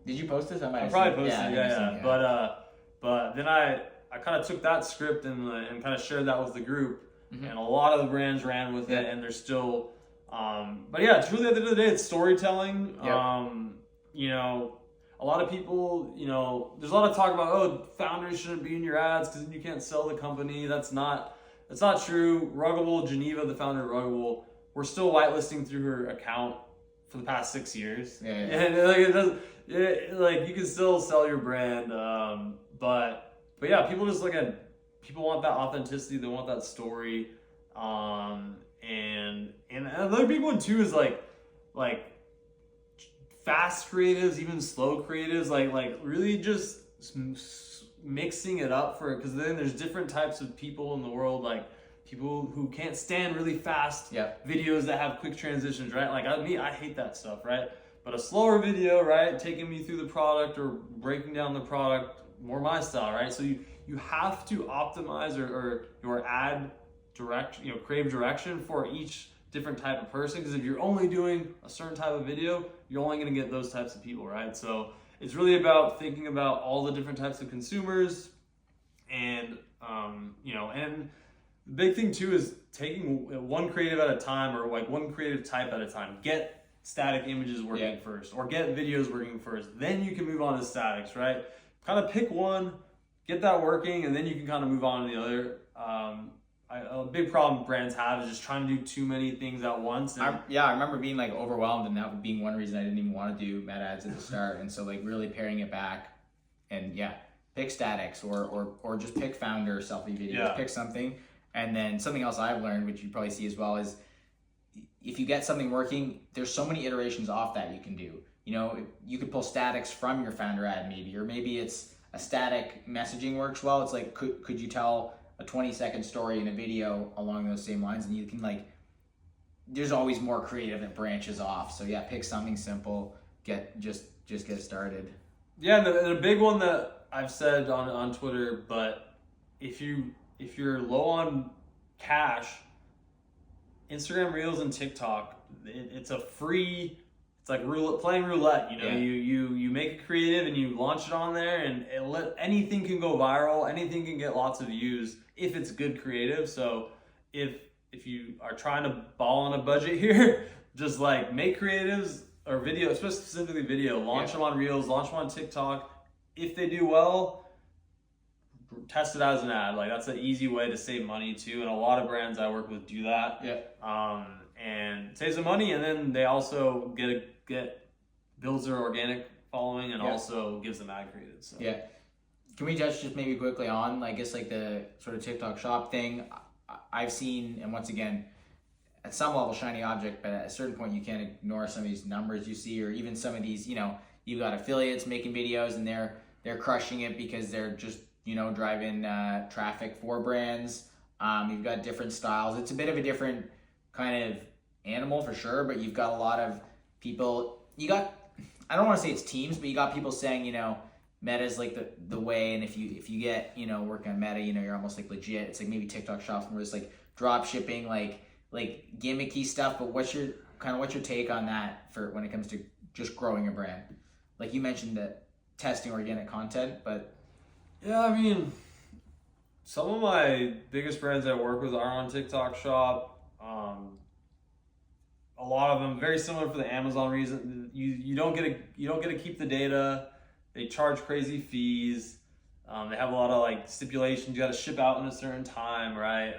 Did you post this? I probably posted it, But then I kind of took that script and kind of shared that with the group, and a lot of the brands ran with it, and they're still. But yeah, truly at the end of the day, it's storytelling. You know. A lot of people, you know, there's a lot of talk about, founders shouldn't be in your ads because you can't sell the company. That's not true. Ruggable, Geneva, the founder of Ruggable, we're still whitelisting through her account for the past 6 years. And like you can still sell your brand, but yeah, people just people want that authenticity. They want that story, and another big one too is like. Fast creatives, even slow creatives, like really just mixing it up because then there's different types of people in the world, like people who can't stand really fast videos that have quick transitions, right? Like I hate that stuff, right? But a slower video, right, taking me through the product or breaking down the product, more my style, right? So you have to optimize or your ad creative direction for each different type of person, because if you're only doing a certain type of video, you're only going to get those types of people, right? So it's really about thinking about all the different types of consumers, and and the big thing too is taking one creative at a time, or like one creative type at a time. Get static images working first, or get videos working first, then you can move on to statics, right? kind of pick one, get that working, and then you can kind of move on to the other. A big problem brands have is just trying to do too many things at once. And I remember being like overwhelmed, and that being one reason I didn't even want to do meta ads at the start. And so like really paring it back, and pick statics or just pick founder selfie videos. Yeah. Pick something, and then something else I've learned, which you probably see as well, is if you get something working, there's so many iterations off that you can do. You know, you could pull statics from your founder ad maybe, or maybe it's a static messaging works well. It's like, could you tell a 20-second story in a video along those same lines? And you can like, there's always more creative that branches off. So yeah, pick something simple, just get started. Yeah, and a big one that I've said on Twitter, but if you're low on cash, Instagram Reels and TikTok, it's a free. It's like playing roulette. You know, you make it creative and you launch it on there, and anything can go viral. Anything can get lots of views if it's good creative. So if you are trying to ball on a budget here, just like make creatives or video, specifically video, launch them on Reels, launch them on TikTok. If they do well, test it as an ad. Like that's an easy way to save money too, and a lot of brands I work with do that. And saves them money, and then they also builds their organic following, and also gives them ad creative. So can we touch just maybe quickly on I guess like the sort of TikTok shop thing? I've seen, and once again, at some level shiny object, but at a certain point you can't ignore some of these numbers you see, or even some of these, you know, you've got affiliates making videos and they're crushing it because they're just, you know, driving traffic for brands. You've got different styles. It's a bit of a different kind of animal for sure, but you've got a lot of people. I don't want to say it's teams, but you got people saying, you know, Meta is like the way, and if you get, you know, working on Meta, you know, you're almost like legit. It's like maybe TikTok shops where it's like drop shipping, like gimmicky stuff. But what's your take on that for when it comes to just growing a brand? Like you mentioned that testing organic content, but yeah, I mean, some of my biggest brands I work with are on TikTok shop. A lot of them very similar for the Amazon reason. You don't get to keep the data. They charge crazy fees. They have a lot of like stipulations. You got to ship out in a certain time, right?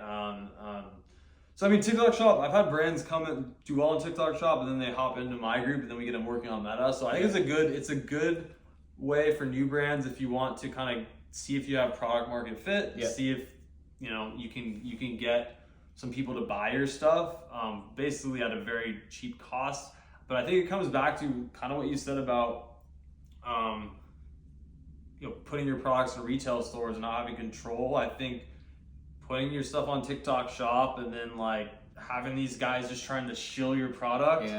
So I mean, TikTok shop. I've had brands come and do well on TikTok shop, and then they hop into my group, and then we get them working on Meta. So I think it's a good way for new brands if you want to kind of see if you have product market fit. See if you know you can get some people to buy your stuff, basically at a very cheap cost. But I think it comes back to kind of what you said about, you know, putting your products in retail stores and not having control. I think putting your stuff on TikTok shop and then like having these guys just trying to shill your product.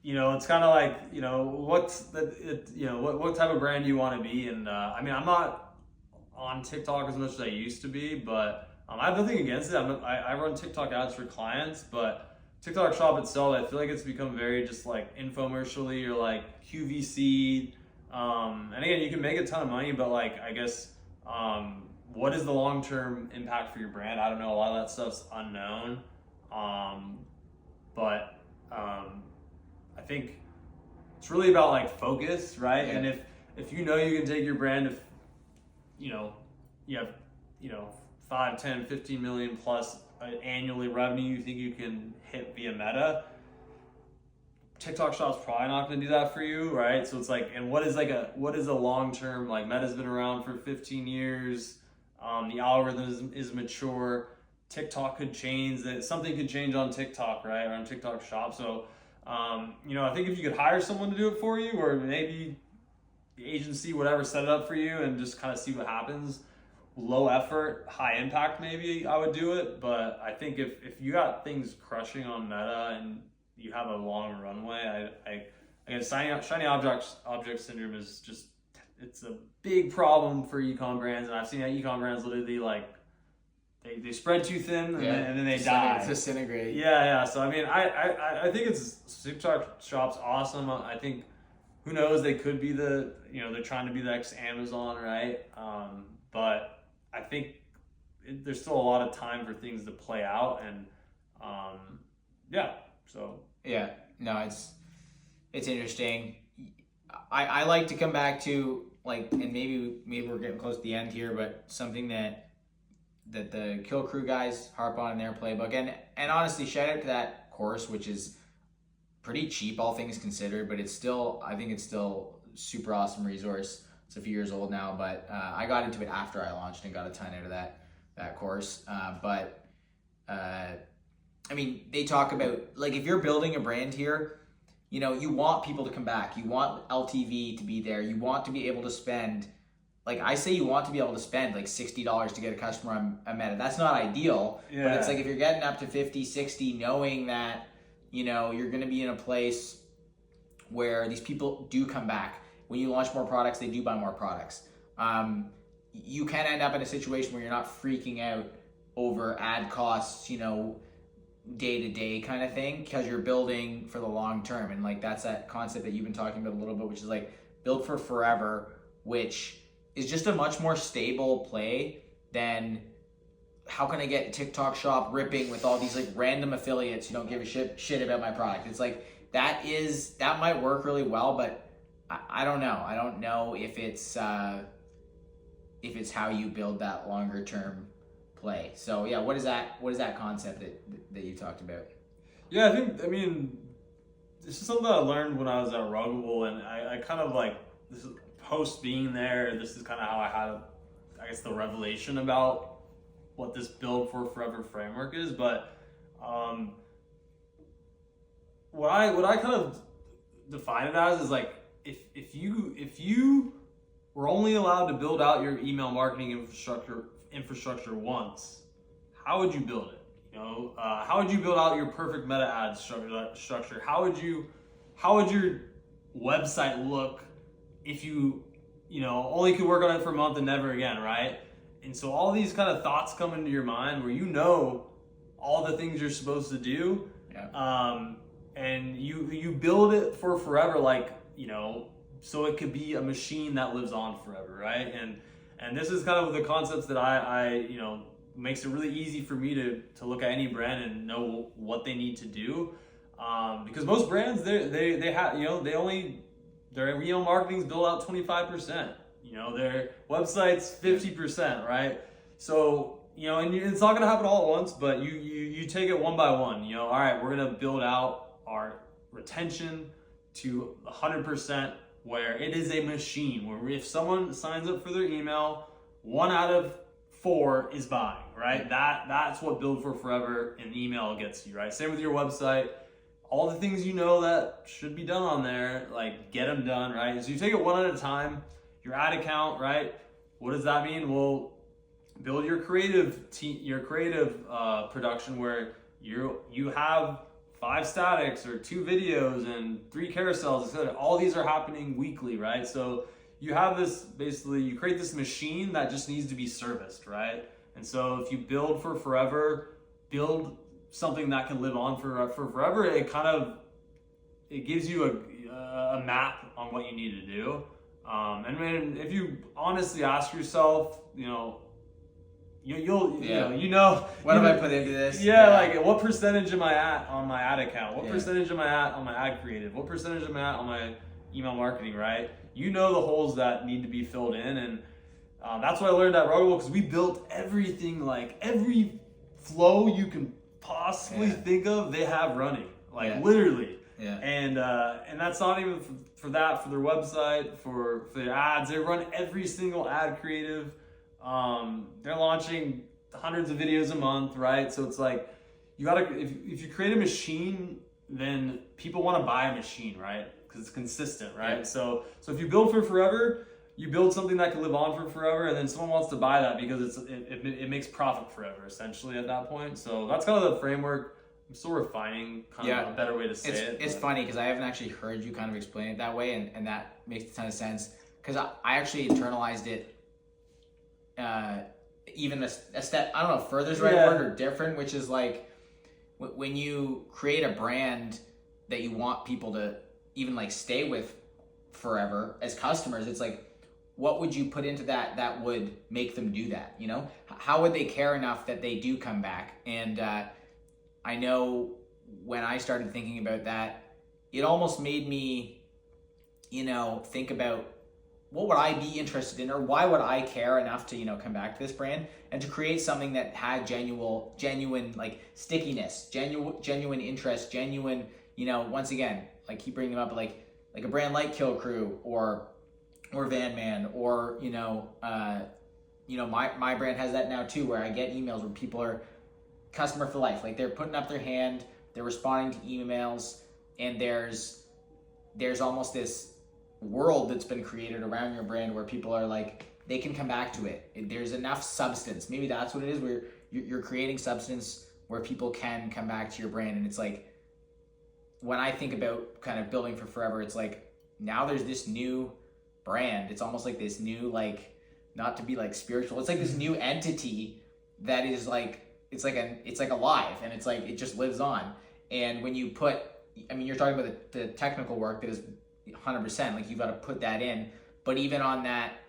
You know, it's kind of like, you know, what type of brand you want to be. And I mean, I'm not on TikTok as much as I used to be, but I have nothing against it. I run TikTok ads for clients, but TikTok shop itself, I feel like it's become very just like infomercially or like QVC. And again, you can make a ton of money, but like, I guess, what is the long-term impact for your brand? I don't know. A lot of that stuff's unknown. But I think it's really about like focus, right? And if you know you can take your brand, if you know you have 5, 10, 15 million plus annually revenue you think you can hit via Meta, TikTok shop's probably not going to do that for you, right? So it's like, and what is a long-term, like Meta's been around for 15 years. The algorithm is mature. TikTok could change, that something could change on TikTok, right? Or on TikTok shop. So, I think if you could hire someone to do it for you, or maybe the agency, whatever, set it up for you and just kind of see what happens. Low effort, high impact, maybe I would do it. But I think if you got things crushing on Meta and you have a long runway, again, shiny object syndrome is just, it's a big problem for e-com brands. And I've seen that e-com brands literally like, they spread too thin and then they die. Disintegrate. Yeah. So I mean, I think TikTok shop's awesome. I think, who knows, they could be they're trying to be the next Amazon, right? But I think there's still a lot of time for things to play out, and it's interesting. I like to come back to, like, and maybe we're getting close to the end here, but something that the Kill Crew guys harp on in their playbook, and honestly, shout out to that course, which is pretty cheap, all things considered, but I think it's still super awesome resource. It's a few years old now, but I got into it after I launched and got a ton out of that course. I mean, they talk about, like, if you're building a brand here, you know, you want people to come back. You want LTV to be there. You want to be able to spend, like, I say you want to be able to spend like $60 to get a customer on a Meta. That's not ideal, but it's like if you're getting up to 50, 60, knowing that, you know, you're going to be in a place where these people do come back. When you launch more products, they do buy more products. You can end up in a situation where you're not freaking out over ad costs, you know, day to day kind of thing, because you're building for the long term. And like, that's that concept that you've been talking about a little bit, which is like build for forever, which is just a much more stable play than how can I get TikTok shop ripping with all these like random affiliates who don't give a shit about my product. It's like, that might work really well, but I don't know. I don't know if it's how you build that longer term play. So yeah, what is that concept that you talked about? Yeah, I mean, this is something that I learned when I was at Ruggable, and I kind of like, this is post being there, this is kind of how I had, I guess, the revelation about what this build for forever framework is. But what I kind of define it as is like, if you were only allowed to build out your email marketing infrastructure once, how would you build it? You know, how would you build out your perfect meta ad structure? How would your website look if you know, only could work on it for a month and never again, right? And so all these kind of thoughts come into your mind where you know all the things you're supposed to do, and you build it for forever, like, you know, so it could be a machine that lives on forever, right? And this is kind of the concepts that I you know, makes it really easy for me to look at any brand and know what they need to do, because most brands they have, you know, their email marketing's built out 25%, you know, their website's 50%, right? So, you know, and it's not gonna happen all at once, but you take it one by one. You know, all right, we're gonna build out our retention to 100%, where it is a machine, where if someone signs up for their email, 1 out of 4 is buying, right? That's what build for forever in email gets you, right? Same with your website. All the things you know that should be done on there, like, get them done, right? So you take it one at a time. Your ad account, right? What does that mean? Well, build your creative production where you have 5 statics or 2 videos and 3 carousels, etc. All these are happening weekly, right? So you have this, basically, you create this machine that just needs to be serviced, right? And so if you build for forever, build something that can live on for forever, it gives you a map on what you need to do. And then if you honestly ask yourself, you know, you know what have I put into this? Like, what percentage am I at on my ad account? What percentage am I at on my ad creative? What percentage am I at on my email marketing, right? You know the holes that need to be filled in, and that's what I learned at Ruggable, because we built everything, like every flow you can possibly think of, they have running, like literally. And that's not even for that, for their website, for their ads. They run every single ad creative. They're launching hundreds of videos a month, right? So it's like, you gotta, if you create a machine, then people want to buy a machine, right? Because it's consistent, right? So if you build for forever, you build something that can live on for forever, and then someone wants to buy that because it makes profit forever, essentially, at that point. So that's kind of the framework. I'm still refining kind of a better way to say it. It's funny because I haven't actually heard you kind of explain it that way, and that makes a ton of sense, because I actually internalized it even a step, I don't know if further is the right word or different, which is like, when you create a brand that you want people to even like stay with forever as customers, it's like, what would you put into that would make them do that? You know, how would they care enough that they do come back? And I know when I started thinking about that, it almost made me think about what would I be interested in, or why would I care enough to, come back to this brand, and to create something that had genuine like stickiness, genuine interest, genuine, once again, like keep bringing them up, like a brand like Kill Crew or Van Man, or my brand has that now too, where I get emails where people are customer for life, like they're putting up their hand, they're responding to emails, and there's almost this world that's been created around your brand where people are like, they can come back to it. There's enough substance. Maybe that's what it is, where you're creating substance where people can come back to your brand. And it's like, when I think about kind of building for forever, it's like, now there's this new brand. It's almost like this new, like, not to be like spiritual, it's like this new entity that is like, it's like alive, and it's like, it just lives on. And when you put, you're talking about the technical work that is 100%, like you've got to put that in, but even on that,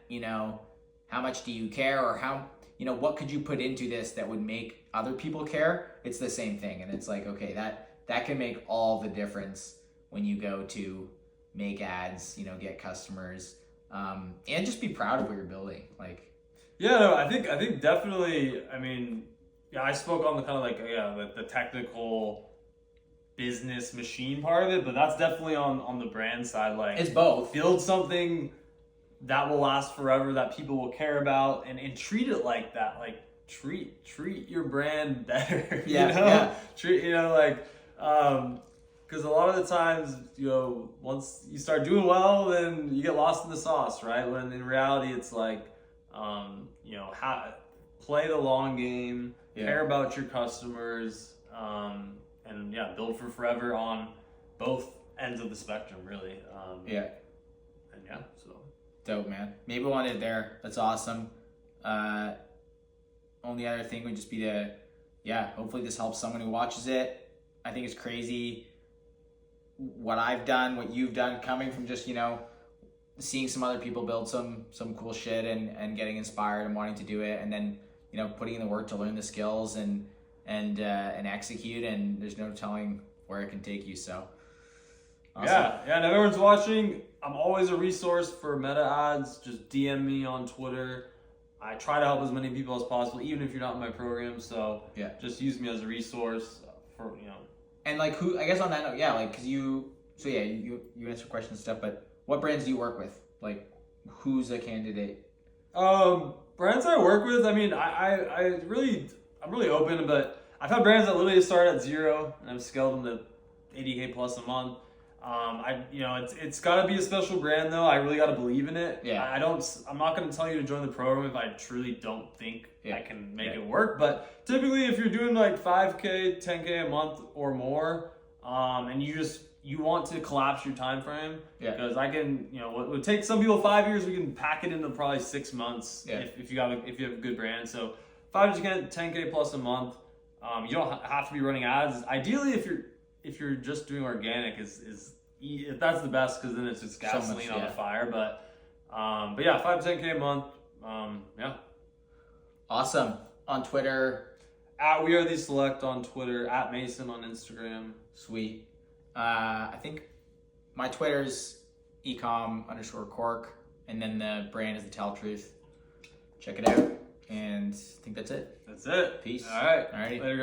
how much do you care, or how, what could you put into this that would make other people care? It's the same thing. And it's like, okay, that can make all the difference when you go to make ads, get customers, and just be proud of what you're building. Like, yeah, no, I think definitely, I spoke on the kind of like, the technical business machine part of it, but that's definitely on the brand side. Like, it's both. Build something that will last forever, that people will care about, and treat it like that. Like, treat your brand better. Yeah. Treat, because a lot of the times, once you start doing well, then you get lost in the sauce, right? When in reality, it's like, play the long game, care about your customers, and build for forever on both ends of the spectrum, really. So dope, man. Maybe we'll end it there. That's awesome. Only other thing would just be to, hopefully this helps someone who watches it. I think it's crazy what I've done, what you've done, coming from just, seeing some other people build some cool shit and getting inspired and wanting to do it, and then, putting in the work to learn the skills and execute, and there's no telling where it can take you. So awesome. And everyone's watching, I'm always a resource for meta ads. Just DM me on Twitter. I try to help as many people as possible, even if you're not in my program. So just use me as a resource for, And like, who, I guess on that note, because you answer questions and stuff, but what brands do you work with? Like, who's a candidate? Brands I work with, I'm really open, but I've had brands that literally start at zero, and I've scaled them to 80K plus a month. It's got to be a special brand though. I really got to believe in it. I'm not going to tell you to join the program if I truly don't think I can make it work. But typically, if you're doing like 5K, 10K a month or more, and you want to collapse your time frame, because I can, what would take some people 5 years, we can pack it into probably 6 months if you have a good brand. So 5 to 10K plus a month. You don't have to be running ads. Ideally, if you're just doing organic, if that's the best, because then it's just gasoline on the fire. But 5 to 10K a month. Awesome. On Twitter, at We Are The Select on Twitter, at Mason on Instagram. Sweet. I think my Twitter's ecom_cork, and then the brand is The Tell Truth. Check it out, and I think that's it. That's it. Peace. All right. Alrighty. Later.